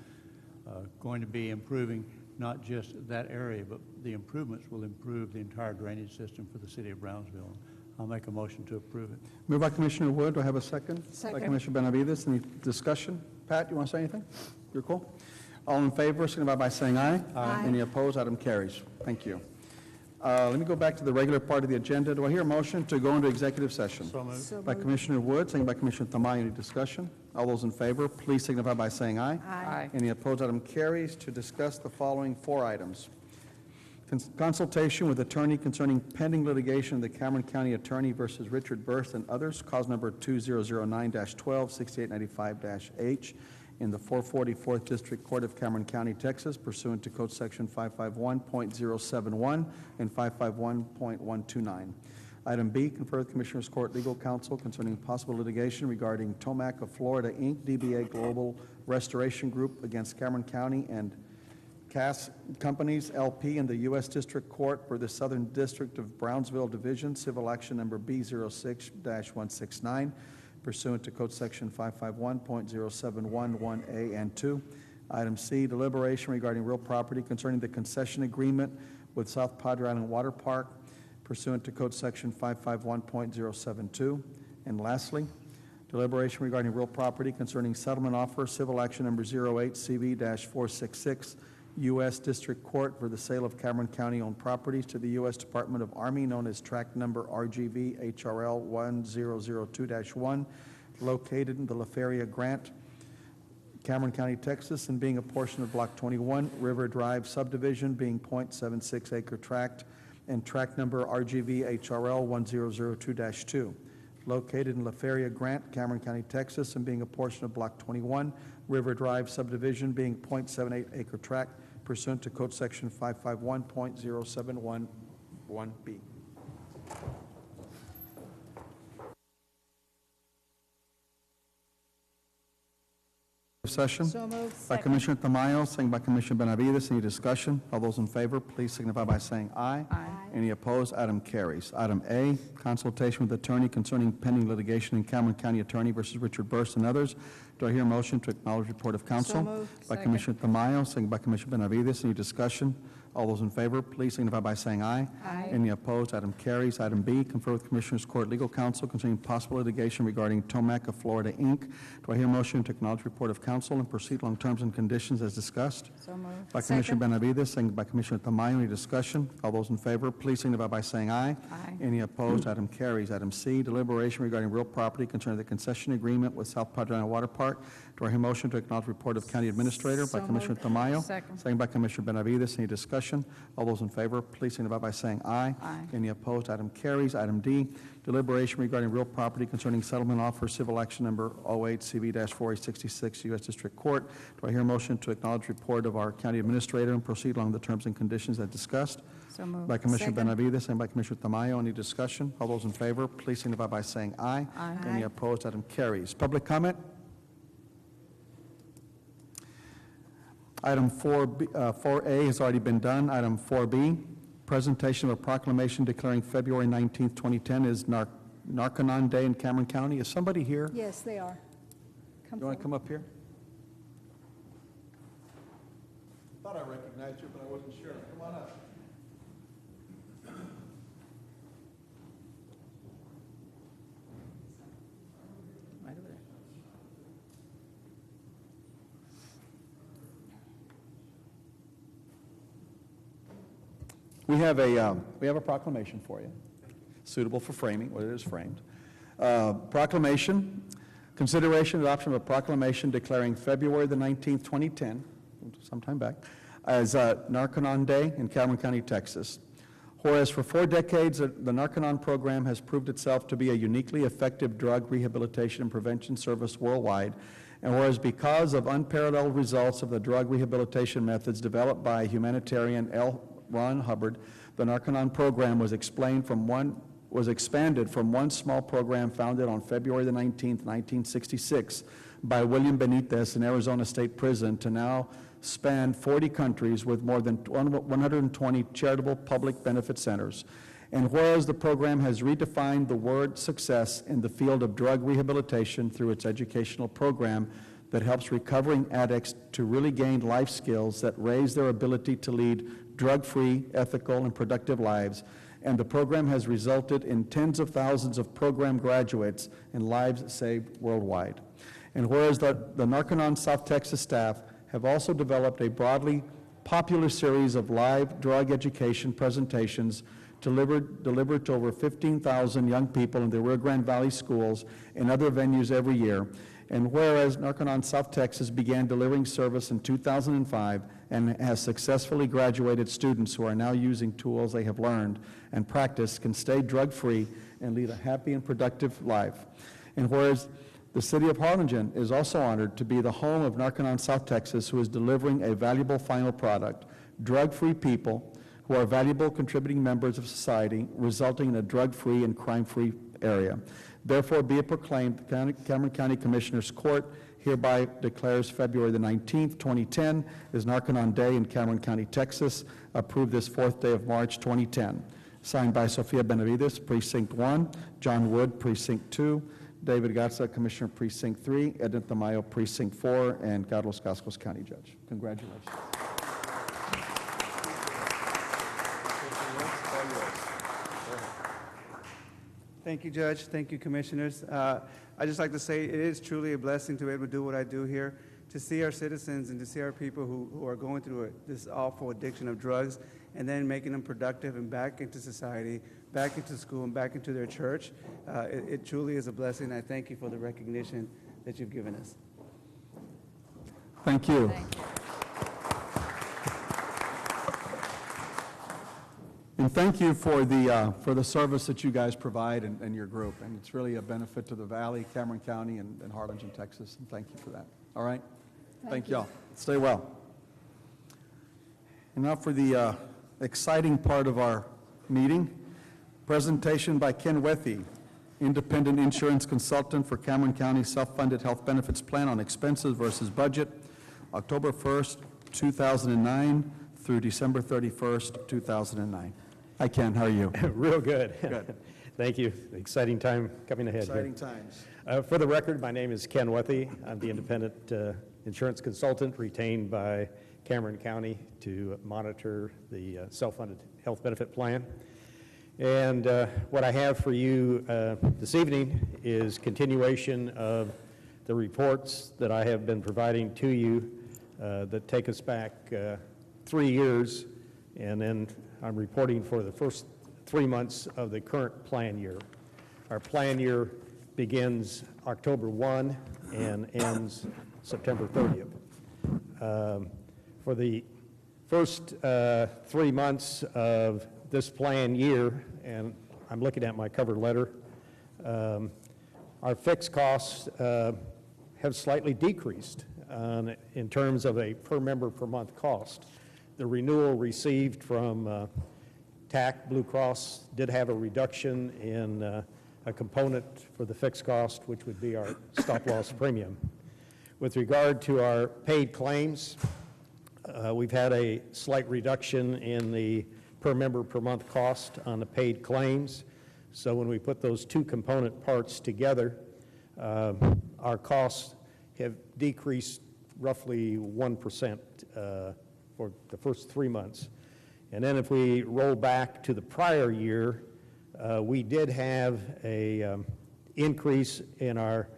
going to be improving not just that area, but the improvements will improve the entire drainage system for the city of Brownsville. I'll make a motion to approve it. Moved by Commissioner Wood. Do I have a second? Second. By Commissioner Benavides. Any discussion? Pat, you want to say anything? You're cool? All in favor, signify by saying aye. Aye. Any opposed? Item carries. Thank you. Let me go back to the regular part of the agenda. Do I hear a motion to go into executive session? So moved. So By moved. Commissioner Wood, second by Commissioner Tamayo. Any discussion? All those in favor, please signify by saying aye. Aye. Any opposed? Item carries. To discuss the following four items. Consultation with attorney concerning pending litigation of the Cameron County Attorney versus Richard Burst and others, cause number 2009-12-6895-H in the 444th District Court of Cameron County, Texas, pursuant to Code Section 551.071 and 551.129. Item B, confer with Commissioners Court Legal Counsel concerning possible litigation regarding Tomac of Florida, Inc., DBA Global Restoration Group against Cameron County and Cass Companies, LP, in the U.S. District Court for the Southern District of Brownsville Division, Civil Action Number B06-169, pursuant to Code Section 551.0711A and 2. Item C, deliberation regarding real property concerning the concession agreement with South Padre Island Water Park, pursuant to Code Section 551.072. And lastly, deliberation regarding real property concerning settlement offer, Civil Action Number 08-CV-466, U.S. District Court for the sale of Cameron County-owned properties to the U.S. Department of Army, known as tract number RGV HRL 1002-1, located in the La Feria Grant, Cameron County, Texas, and being a portion of Block 21, River Drive subdivision, being .76 acre tract, and tract number RGV HRL 1002-2, located in La Feria Grant, Cameron County, Texas, and being a portion of Block 21, River Drive subdivision, being .78 acre tract, pursuant to Code Section 551.0711B. Session. So moved. By Commissioner Tamayo, second by Commissioner Benavides. Any discussion? All those in favor, please signify by saying aye. Aye. Any opposed? Item carries. Item A, consultation with attorney concerning pending litigation in Cameron County Attorney versus Richard Burst and others. Do I hear a motion to acknowledge report of counsel? By Commissioner Tamayo, second by Commissioner Benavides. Any discussion? All those in favor, please signify by saying aye. Aye. Any opposed? Item carries. Item B, confer with Commissioners Court Legal Counsel concerning possible litigation regarding Tomac of Florida, Inc. Do I hear a motion to acknowledge report of counsel and proceed along terms and conditions as discussed? So moved. By Commissioner Benavides, second by Commissioner Tamayo. Any discussion? All those in favor, please signify by saying aye. Aye. Any opposed? Item carries. Item C, deliberation regarding real property concerning the concession agreement with South Padre Island Water Park. Do I hear a motion to acknowledge report of County Administrator by Commissioner Tamayo? Second. By Commissioner Benavides. Any discussion? All those in favor, please signify by saying aye. Aye. Any opposed? Item carries. Item D, deliberation regarding real property concerning settlement offer, civil action number 08CV-4866, U.S. District Court. Do I hear a motion to acknowledge report of our County Administrator and proceed along the terms and conditions as discussed? So moved. By Commissioner Benavides and by Commissioner Tamayo. Any discussion? All those in favor, please signify by saying aye. Aye. Any opposed? Item carries. Public comment? Item 4A has already been done. Item 4B, presentation of a proclamation declaring February 19th, 2010 is Narconon Day in Cameron County. Is somebody here? Yes, they are. Come You want to forward. come up here? Thought I recognized you, but I wasn't sure. Come on up. Right over there. We have a proclamation for you, suitable for framing, what it is framed. Proclamation, consideration and adoption of a proclamation declaring February the 19th, 2010, sometime back, as Narconon Day in Cameron County, Texas. Whereas for 4 decades, the Narconon program has proved itself to be a uniquely effective drug rehabilitation and prevention service worldwide, and whereas because of unparalleled results of the drug rehabilitation methods developed by humanitarian L. Ron Hubbard, the Narconon program was expanded from one small program founded on February the 19th, 1966 by William Benitez in Arizona State Prison to now span 40 countries with more than 120 charitable public benefit centers. And whereas the program has redefined the word success in the field of drug rehabilitation through its educational program that helps recovering addicts to really gain life skills that raise their ability to lead drug-free, ethical, and productive lives. And the program has resulted in tens of thousands of program graduates and lives saved worldwide. And whereas the Narconon South Texas staff have also developed a broadly popular series of live drug education presentations delivered to over 15,000 young people in the Rio Grande Valley schools and other venues every year. And whereas Narconon South Texas began delivering service in 2005 and has successfully graduated students who are now using tools they have learned and practiced can stay drug-free and lead a happy and productive life. And whereas the city of Harlingen is also honored to be the home of Narconon South Texas, who is delivering a valuable final product, drug-free people who are valuable contributing members of society, resulting in a drug-free and crime-free area. Therefore, be it proclaimed, the Cameron County Commissioners Court hereby declares February the 19th, 2010 is Narconon Day in Cameron County, Texas, approved this 4th day of March, 2010. Signed by Sofia Benavides, Precinct 1, John Wood, Precinct 2, David Gatza, Commissioner, Precinct 3, Edna Tamayo, Precinct 4, and Carlos Cascos, County Judge. Congratulations. Thank you, Judge. Thank you, Commissioners. I'd just like to say it is truly a blessing to be able to do what I do here, to see our citizens and to see our people who are going through this awful addiction of drugs and then making them productive and back into society, back into school, and back into their church. It truly is a blessing. I thank you for the recognition that you've given us. Thank you. Thank you. And thank you for the service that you guys provide and your group. And it's really a benefit to the Valley, Cameron County, and Harlingen, Texas. And thank you for that. All right? Thank y'all. Stay well. And now for the exciting part of our meeting, presentation by Ken Wethy, independent insurance consultant for Cameron County Self-Funded Health Benefits Plan on expenses versus budget, October 1st, 2009 through December 31st, 2009. Hi, Ken, how are you? Real good. Good. Thank you. Exciting time coming ahead here. Exciting times. For the record, my name is Ken Wethy. I'm the independent insurance consultant retained by Cameron County to monitor the self-funded health benefit plan. And what I have for you this evening is continuation of the reports that I have been providing to you that take us back 3 years, and then I'm reporting for the first 3 months of the current plan year. Our plan year begins October 1 and ends September 30th. For the first 3 months of this plan year, and I'm looking at my cover letter, our fixed costs have slightly decreased in terms of a per member per month cost. The renewal received from TAC Blue Cross did have a reduction in a component for the fixed cost, which would be our stop-loss premium. With regard to our paid claims, we've had a slight reduction in the per member per month cost on the paid claims. So when we put those two component parts together, our costs have decreased roughly 1% for the first 3 months. And then if we roll back to the prior year, we did have a increase in our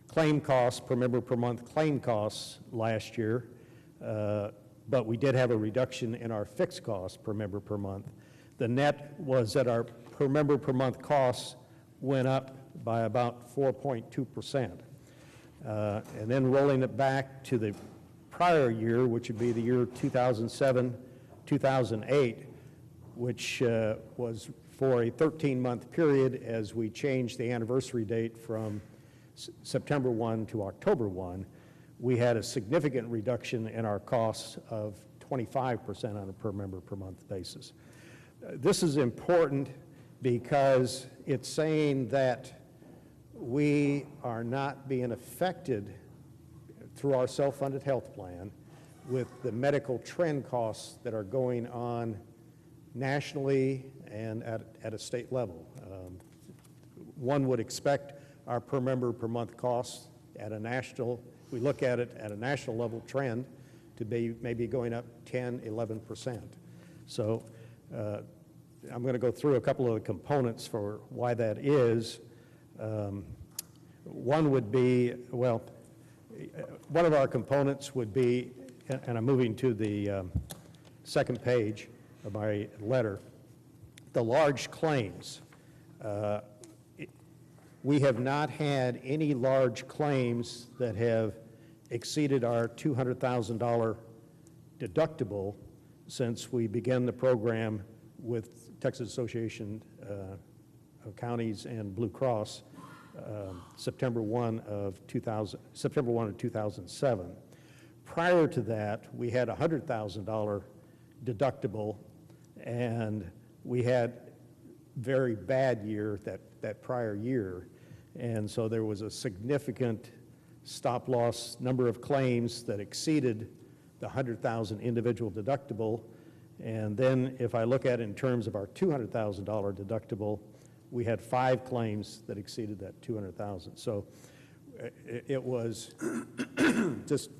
claim costs, per member per month claim costs last year, but we did have a reduction in our fixed costs per member per month. The net was that our per member per month costs went up by about 4.2%. And then rolling it back to the prior year, which would be the year 2007, 2008, which was for a 13-month period as we changed the anniversary date from September 1 to October 1, we had a significant reduction in our costs of 25% on a per member per month basis. This is important because it's saying that we are not being affected through our self-funded health plan with the medical trend costs that are going on nationally and at a state level. One would expect our per member per month costs at a national, if we look at it at a national level trend, to be maybe going up 10, 11%. So I'm going to go through a couple of the components for why that is. One would be, well, one of our components would be, and I'm moving to the second page of my letter, the large claims. We have not had any large claims that have exceeded our $200,000 deductible since we began the program with Texas Association of Counties and Blue Cross September 1 of 2007. Prior to that, we had a $100,000 deductible, and we had very bad year that prior year. And so there was a significant stop-loss number of claims that exceeded the $100,000 individual deductible. And then if I look at it in terms of our $200,000 deductible, we had 5 claims that exceeded that $200,000. So it was just,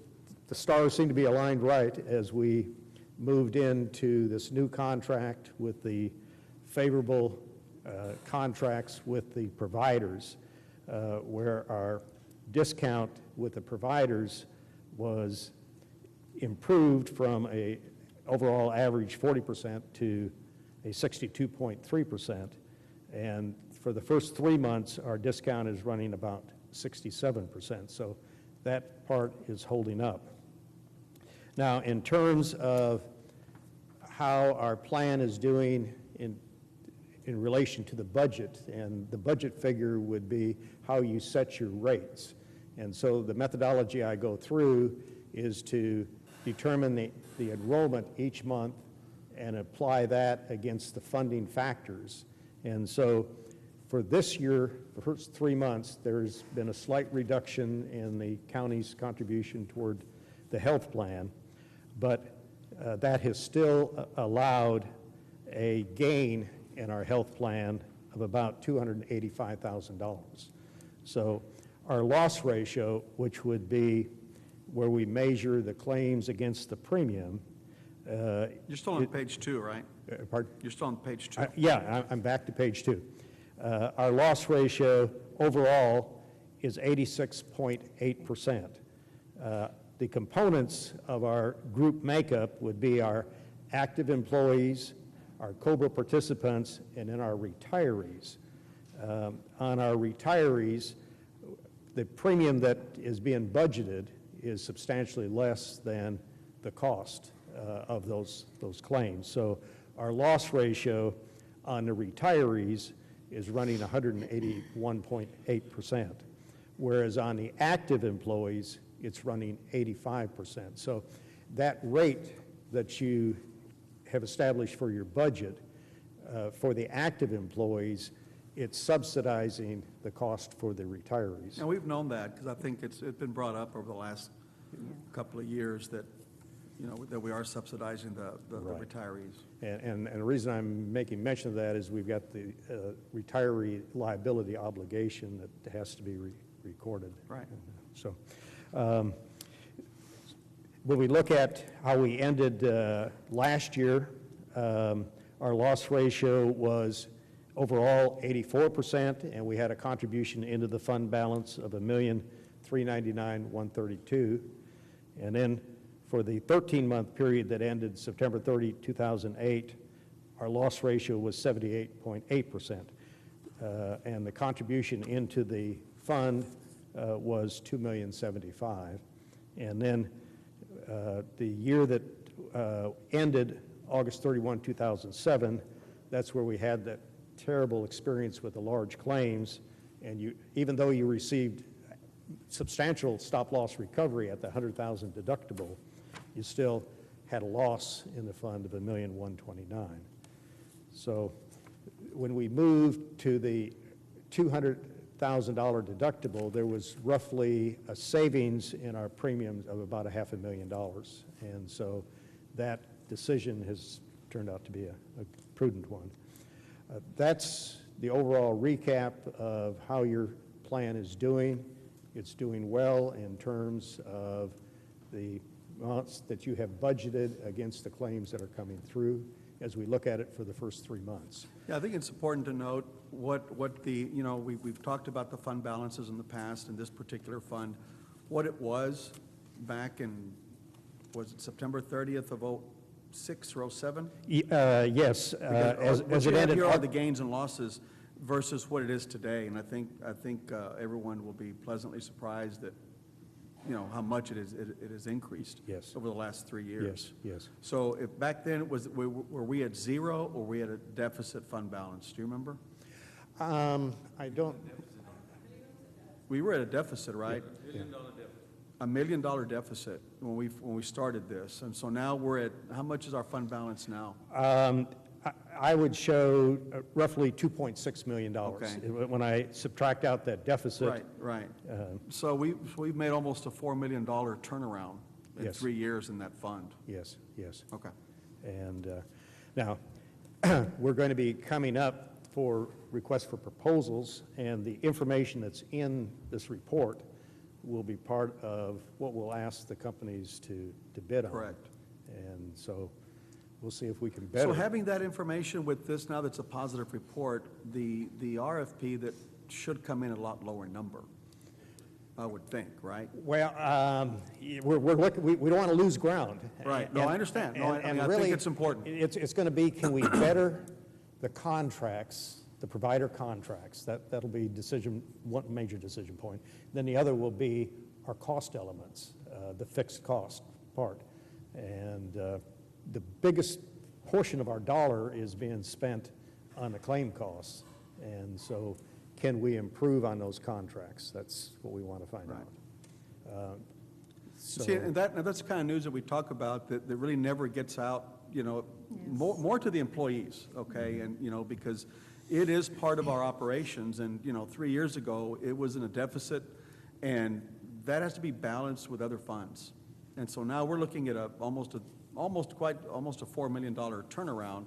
the stars seemed to be aligned right as we moved into this new contract with the favorable contracts with the providers, where our discount with the providers was improved from a overall average 40% to a 62.3%. And for the first 3 months, our discount is running about 67%. So that part is holding up. Now, in terms of how our plan is doing in relation to the budget, and the budget figure would be how you set your rates. And so the methodology I go through is to determine the enrollment each month and apply that against the funding factors. And so for this year, the first 3 months, there's been a slight reduction in the county's contribution toward the health plan, but that has still allowed a gain in our health plan of about $285,000. So our loss ratio, which would be where we measure the claims against the premium. You're still on page 2, right? Pardon? You're still on page 2. Yeah, I'm back to page 2. Our loss ratio overall is 86.8%. The components of our group makeup would be our active employees, our COBRA participants, and then our retirees. On our retirees, the premium that is being budgeted is substantially less than the cost of those claims. So our loss ratio on the retirees is running 181.8%, whereas on the active employees, it's running 85%. So that rate that you have established for your budget for the active employees, it's subsidizing the cost for the retirees. And we've known that, because I think it's been brought up over the last couple of years that, you know, that we are subsidizing the Right. retirees. And the reason I'm making mention of that is we've got the retiree liability obligation that has to be recorded. Right. So when we look at how we ended last year, our loss ratio was overall 84%, and we had a contribution into the fund balance of $1,399,132. And then for the 13-month period that ended September 30, 2008, our loss ratio was 78.8%. And the contribution into the fund was $2,075,000. And then the year that ended August 31, 2007, that's where we had that terrible experience with the large claims, and even though you received substantial stop-loss recovery at the $100,000 deductible, you still had a loss in the fund of $1,129,000. So when we moved to the $200,000 deductible, there was roughly a savings in our premiums of about $500,000, and so that decision has turned out to be a prudent one. That's the overall recap of how your plan is doing. It's doing well in terms of the amounts that you have budgeted against the claims that are coming through as we look at it for the first 3 months. Yeah, I think it's important to note what the, you know, we've talked about the fund balances in the past in this particular fund, what it was back in, was it September 30th of 06 or 07? Yes, as it ended. Here are the gains and losses versus what it is today, and I think everyone will be pleasantly surprised that, you know, how much it has increased. Yes. Over the last 3 years. Yes. So if back then were we at zero or were we at a deficit fund balance? Do you remember? I don't. We were at a deficit, right? $1 million deficit. $1 million deficit when we started this, and so now we're at, how much is our fund balance now? I would show roughly $2.6 million. Okay. When I subtract out that deficit. Right. So we've made almost a $4 million turnaround in Yes. 3 years in that fund. Yes. Okay. And now, we're going to be coming up for requests for proposals, and the information that's in this report will be part of what we'll ask the companies to bid on. Correct. And so we'll see if we can better. So having that information with this, now that's a positive report, the RFP that should come in a lot lower number, I would think, right? Well, we're looking, we don't want to lose ground. Right. No, I understand. No, I think really, it's important. It's going to be, can we better the contracts, the provider contracts? That'll be one major decision point. Then the other will be our cost elements, the fixed cost part. And the biggest portion of our dollar is being spent on the claim costs. And so can we improve on those contracts? That's what we want to find out. See, and that's the kind of news that we talk about that really never gets out, you know, more to the employees, okay? And, you know, because it is part of our operations, and, you know, 3 years ago, it was in a deficit, and that has to be balanced with other funds. And so now we're looking at almost a $4 million turnaround,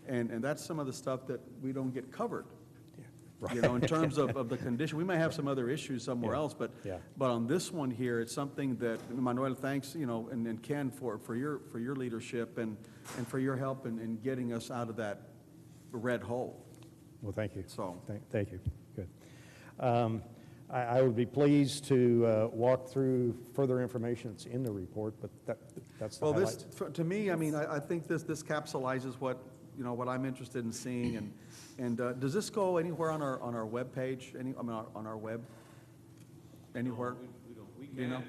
And that's some of the stuff that we don't get covered. You know, in terms of the condition. We may have some other issues somewhere else, but on this one here, it's something that, Manuel, thanks, you know, and Ken for your leadership and for your help in getting us out of that red hole. Well, thank you. So. Thank you. Good. I would be pleased to walk through further information that's in the report, but that's the highlights. To me, I mean, I think this capsulizes what, you know, what I'm interested in seeing, and does this go anywhere on our webpage? On our web? Anywhere? We You know?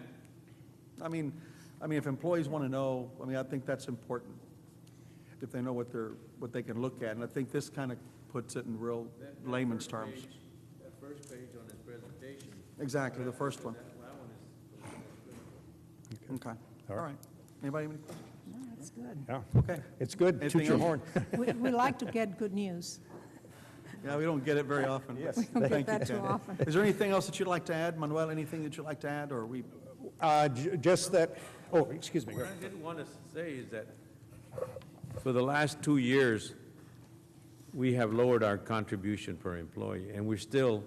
I mean, if employees want to know, I mean, I think that's important. If they know what they can look at, and I think this kind of puts it in real layman's terms. That first page on this presentation. Exactly, the first one. That one is. Okay, all right. Anybody have any questions? No, that's good. Yeah. Okay. It's good. Anything Toot your else? horn. We like to get good news. Yeah, we don't get it very often. Yes. We don't get Thank you, that too Ken. often. Is there anything else that you'd like to add, Manuel? Anything that you'd like to add, or we? Just that, oh, excuse me. What I didn't want to say is that for the last 2 years, we have lowered our contribution per employee, and we're still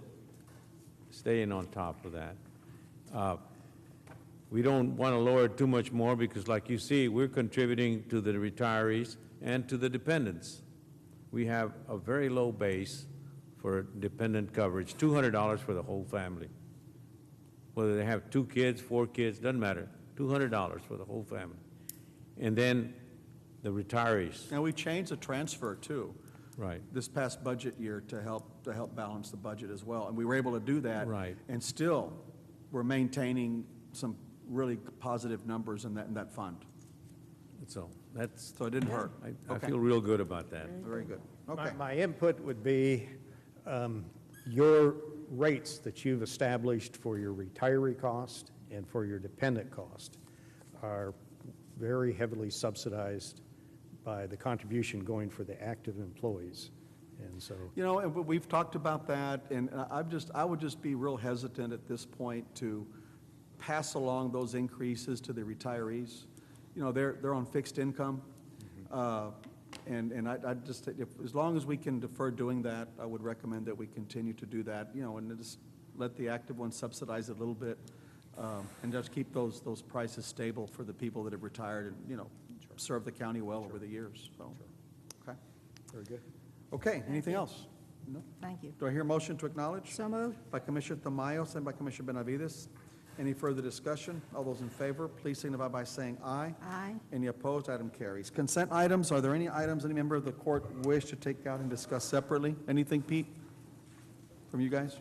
staying on top of that. We don't want to lower it too much more because, like you see, we're contributing to the retirees and to the dependents. We have a very low base for dependent coverage, $200 for the whole family. Whether they have 2 kids, 4 kids, doesn't matter, $200 for the whole family. And then the retirees. Now, we changed the transfer too. Right. This past budget year to help balance the budget as well, and we were able to do that. Right. And still, we're maintaining some really positive numbers in that fund. So that's, So it didn't hurt. I Okay. feel real good about that. Very good. Okay. My input would be your rates that you've established for your retiree cost and for your dependent cost are very heavily subsidized by the contribution going for the active employees. And so, You know, and we've talked about that, and I would just be real hesitant at this point to pass along those increases to the retirees. You know, they're on fixed income, and I just, as long as we can defer doing that, I would recommend that we continue to do that, you know, and just let the active ones subsidize it a little bit, and just keep those prices stable for the people that have retired and, you know, served the county well over the years, so. Okay. very good. Okay, anything else? No? Thank you. Do I hear a motion to acknowledge? So moved. By Commissioner Tamayo, sent by Commissioner Benavides. Any further discussion? All those in favor, please signify by saying aye. Aye. Any opposed? Item carries. Consent items, are there any items any member of the court wish to take out and discuss separately? Anything, Pete, from you guys?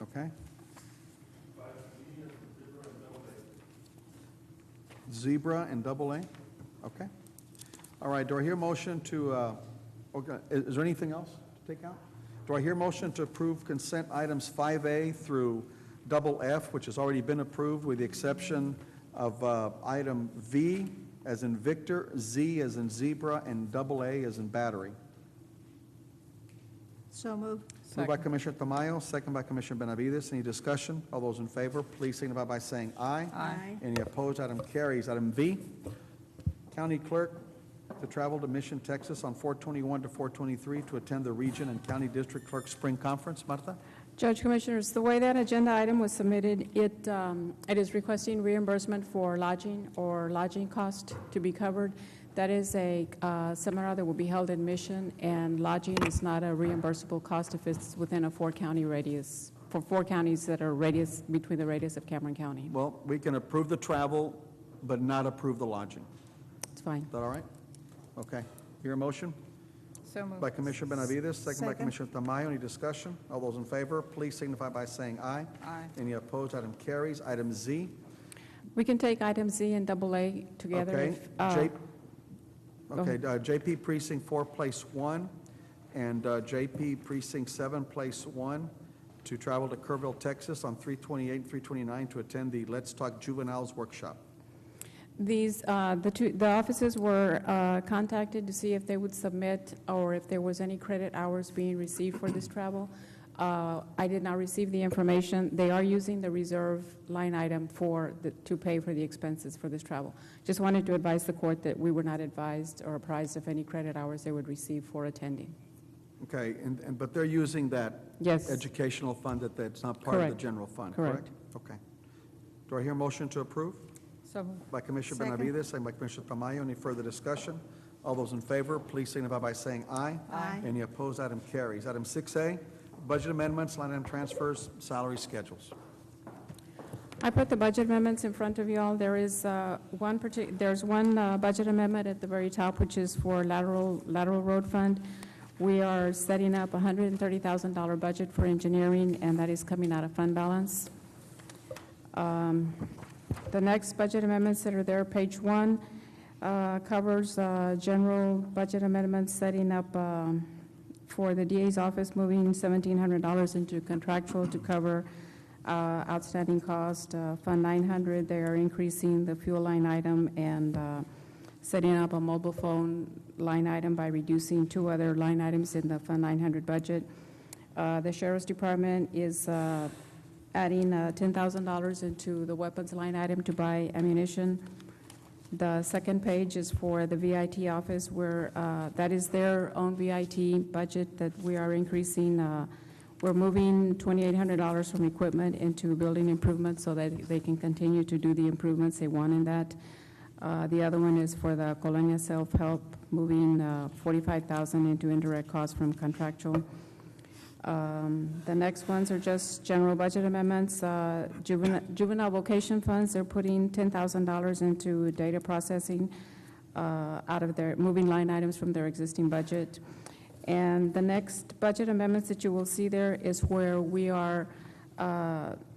Okay. Zebra and double A? Okay. All right, do I hear a motion to, okay, is there anything else to take out? Do I hear a motion to approve consent items 5A through double F, which has already been approved with the exception of item V as in Victor, Z as in zebra, and double A as in battery? So moved. Moved by Commissioner Tamayo, second by Commissioner Benavides. Any discussion? All those in favor, please signify by saying aye. Aye. Any opposed? Item carries. Item V, County Clerk to travel to Mission, Texas on 4/21 to 4/23 to attend the Region and County District Clerk Spring Conference. Martha? Judge, Commissioners, the way that agenda item was submitted, it is requesting reimbursement for lodging or lodging cost to be covered. That is a seminar that will be held in Mission, and lodging is not a reimbursable cost if it's within a 4-county radius, for 4 counties that are between the radius of Cameron County. Well, we can approve the travel, but not approve the lodging. It's fine. Is that all right? Okay. Hear a motion? So moved. By Commissioner Benavides, second by Second. Commissioner Tamayo. Any discussion? All those in favor, please signify by saying aye. Aye. Any opposed? Item carries. Item Z. We can take item Z and double A together. Okay. if, Go ahead. JP Precinct 4, Place 1, and JP Precinct 7, Place 1, to travel to Kerrville, Texas on 3/28 and 3/29 to attend the Let's Talk Juveniles Workshop. These, the offices were contacted to see if they would submit or if there was any credit hours being received for this travel. I did not receive the information. They are using the reserve line item to pay for the expenses for this travel. Just wanted to advise the court that we were not advised or apprised of any credit hours they would receive for attending. Okay, but they're using that Yes. educational fund that's not part of the Correct. general fund, correct? Correct. Okay. Do I hear a motion to approve? So moved. By Commissioner Second. Benavides, second by Commissioner Tamayo. Any further discussion? All those in favor, please signify by saying aye. Aye. Any opposed, item carries. Item 6A, budget amendments, line item transfers, salary schedules. I put the budget amendments in front of you all. There's one budget amendment at the very top, which is for lateral road fund. We are setting up a $130,000 budget for engineering, and that is coming out of fund balance. The next budget amendments that are there, page 1, covers general budget amendments, setting up for the DA's office, moving $1,700 into contractual to cover outstanding cost. Fund 900, they are increasing the fuel line item and setting up a mobile phone line item by reducing 2 other line items in the Fund 900 budget. The Sheriff's Department is adding $10,000 into the weapons line item to buy ammunition. The second page is for the VIT office, where that is their own VIT budget that we are increasing. We're moving $2,800 from equipment into building improvements so that they can continue to do the improvements they want in that. The other one is for the Colonia self-help, moving $45,000 into indirect costs from contractual. The next ones are just general budget amendments. Juvenile vocation funds, they're putting $10,000 into data processing out of their, moving line items from their existing budget. And the next budget amendments that you will see there is where we are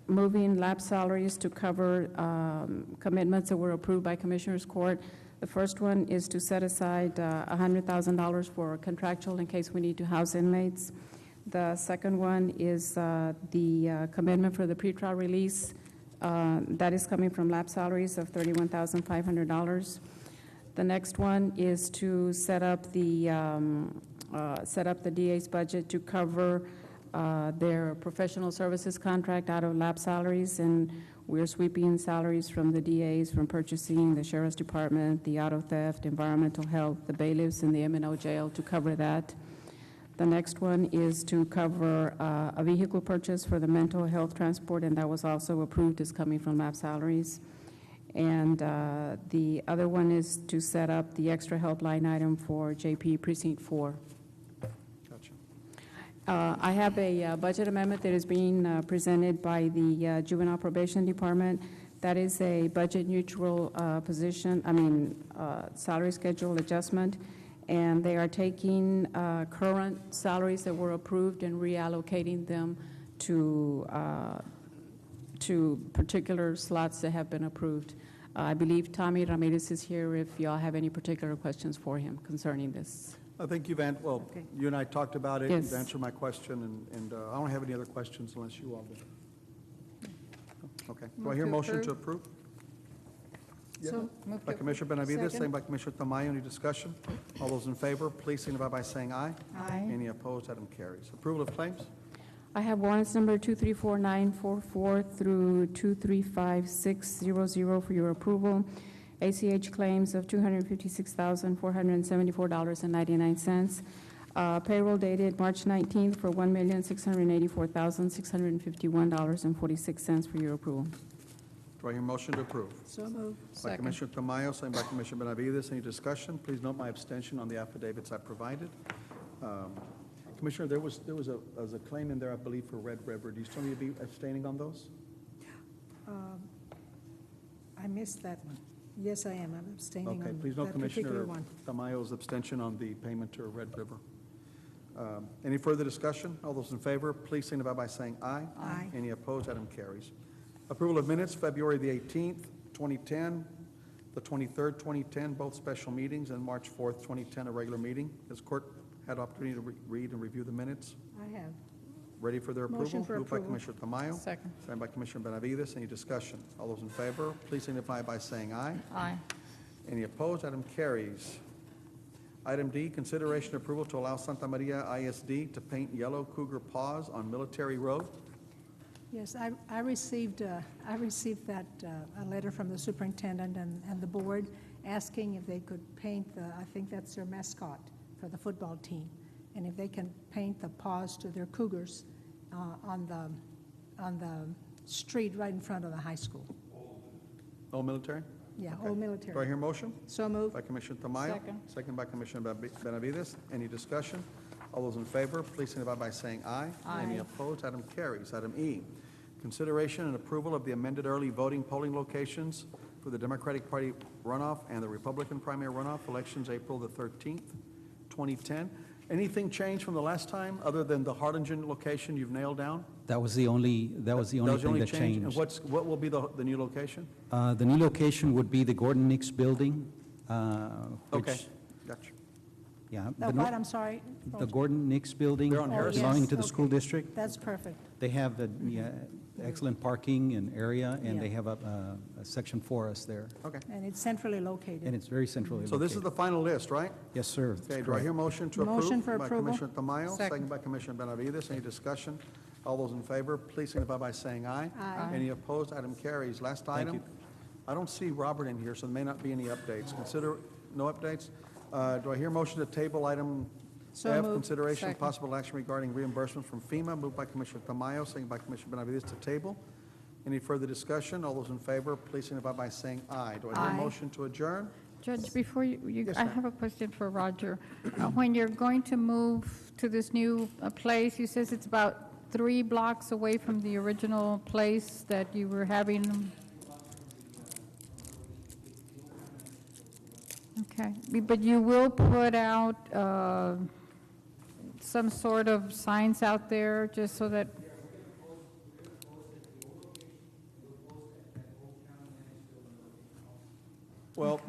moving lab salaries to cover commitments that were approved by Commissioners Court. The first one is to set aside $100,000 for contractual in case we need to house inmates. The second one is the commitment for the pretrial release. That is coming from lab salaries of $31,500. The next one is to set up the DA's budget to cover their professional services contract out of lab salaries, and we're sweeping salaries from the DAs, from purchasing, the Sheriff's Department, the auto theft, environmental health, the bailiffs, and the M&O jail to cover that. The next one is to cover a vehicle purchase for the mental health transport, and that was also approved as coming from lab salaries. And the other one is to set up the extra help line item for JP Precinct 4. Gotcha. I have a budget amendment that is being presented by the Juvenile Probation Department. That is a budget neutral salary schedule adjustment. And they are taking current salaries that were approved and reallocating them to particular slots that have been approved. I believe Tommy Ramirez is here if y'all have any particular questions for him concerning this. I think you've Okay. you and I talked about it. Yes. You've answered my question, and I don't have any other questions unless you all do. Okay. Do I hear a motion to approve? So move By to- Commissioner Benavides, Second. second by Commissioner Tamayo. Any discussion? All those in favor, please signify by saying aye. Aye. Any opposed, item carries. Approval of claims? I have warrants number 234944 through 235600 for your approval. ACH claims of $256,474.99. Payroll dated March 19th for $1,684,651.46 for your approval. Do I hear a motion to approve? So moved. By Second. Commissioner Tamayo, second by Commissioner Benavides. Any discussion? Please note my abstention on the affidavits I provided. Commissioner, there was a claim in there, I believe, for Red River. Do you still need to be abstaining on those? I missed that one. Yes, I am. I'm abstaining Okay, on please note that particular Commissioner one. Tamayo's abstention on the payment to Red River. Any further discussion? All those in favor, please signify by saying aye. Aye. Any opposed, item carries. Approval of minutes, February the 18th, 2010, the 23rd, 2010, both special meetings, and March 4th, 2010, a regular meeting. Has court had opportunity to read and review the minutes? I have. Ready for their approval? Motion for Moved by approval. Commissioner Tamayo. Second. Second by Commissioner Benavides. Any discussion? All those in favor, please signify by saying aye. Aye. Any opposed? Item carries. Item D, consideration approval to allow Santa Maria ISD to paint yellow cougar paws on Military Road. Yes, I received that, a letter from the superintendent and the board asking if they could paint I think that's their mascot for the football team, and if they can paint the paws to their cougars on the street right in front of the high school. Old Military? Yeah, Okay. Old Do I Military. hear a motion? So moved. By Commissioner Tamayo. Second. Second by Commissioner Benavides. Any discussion? All those in favor, please signify by saying aye. Aye. Any opposed? Item carries. Item E, consideration and approval of the amended early voting polling locations for the Democratic Party runoff and the Republican primary runoff elections, April the 13th, 2010. Anything changed from the last time, other than the Harlingen location you've nailed down? That was the only thing that change? And changed. what will be the new location? The new location would be the Gordon Nix Building, Okay, which, gotcha. yeah. The what, I'm sorry? The Gordon Nix Building They're on Harrison. belonging yes, to the school okay. district. That's perfect. They have excellent parking and area, and Yeah. they have a section for us there, Okay. And it's centrally located. and it's very centrally So this is located. the final list, right? Yes, sir. that's Okay, do I correct. hear motion to approve? Motion for approval. By Commissioner Tamayo, Second. second by Commissioner Benavides. Any discussion? All those in favor, please signify by saying aye. Aye. Any opposed? Item carries. Last item. you. I don't see Robert in here, so there may not be any updates. No updates? Do I hear motion to table item So F, moved. consideration of Second. possible action regarding reimbursement from FEMA, moved by Commissioner Tamayo, second by Commissioner Benavides to table. Any further discussion? All those in favor, please signify by saying aye. Do I hear a Aye. motion to adjourn? Judge, before Yes, I ma'am. have a question for Roger. When you're going to move to this new place, you says it's about 3 blocks away from the original place that you were having. Okay, but you will put out some sort of signs out there, just so that, Well,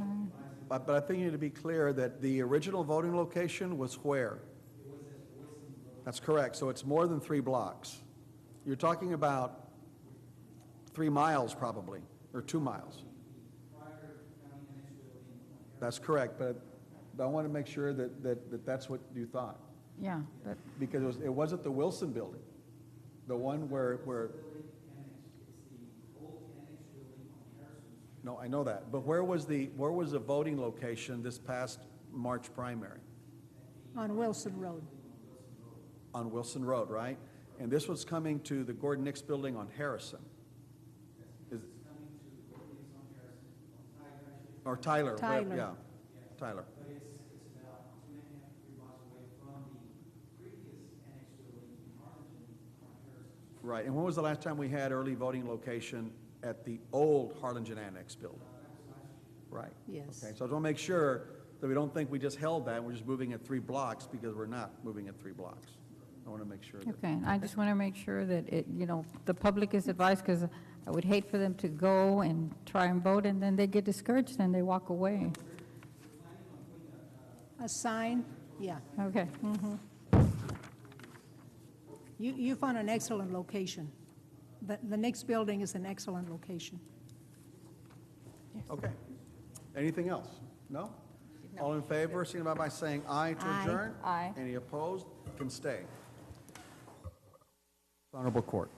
but I think you need to be clear that the original voting location was where? That's correct, so it's more than 3 blocks. You're talking about 3 miles probably, or 2 miles. That's correct, but I want to make sure that that's what you thought. yeah, but, Because it wasn't the Wilson building, the one where. No, I know that, but where was the voting location this past March primary? On Wilson Road. On Wilson Road, right? And this was coming to the Gordon Nix building on Harrison. Or Tyler. Tyler. Yeah, Tyler. Right, and when was the last time we had early voting location at the old Harlingen Annex building? Right. Yes. Okay, so I want to make sure that we don't think we just held that, we're just moving it 3 blocks, because we're not moving it 3 blocks. I want to make sure that. okay, I just want to make sure that it, the public is advised, because I would hate for them to go and try and vote, and then they get discouraged and they walk away. A sign, yeah. Okay. You found an excellent location. The next building is an excellent location. Okay. Anything else? No? All in favor, signify by saying aye to Aye. adjourn. Aye. Any opposed? Can stay. Honorable Court.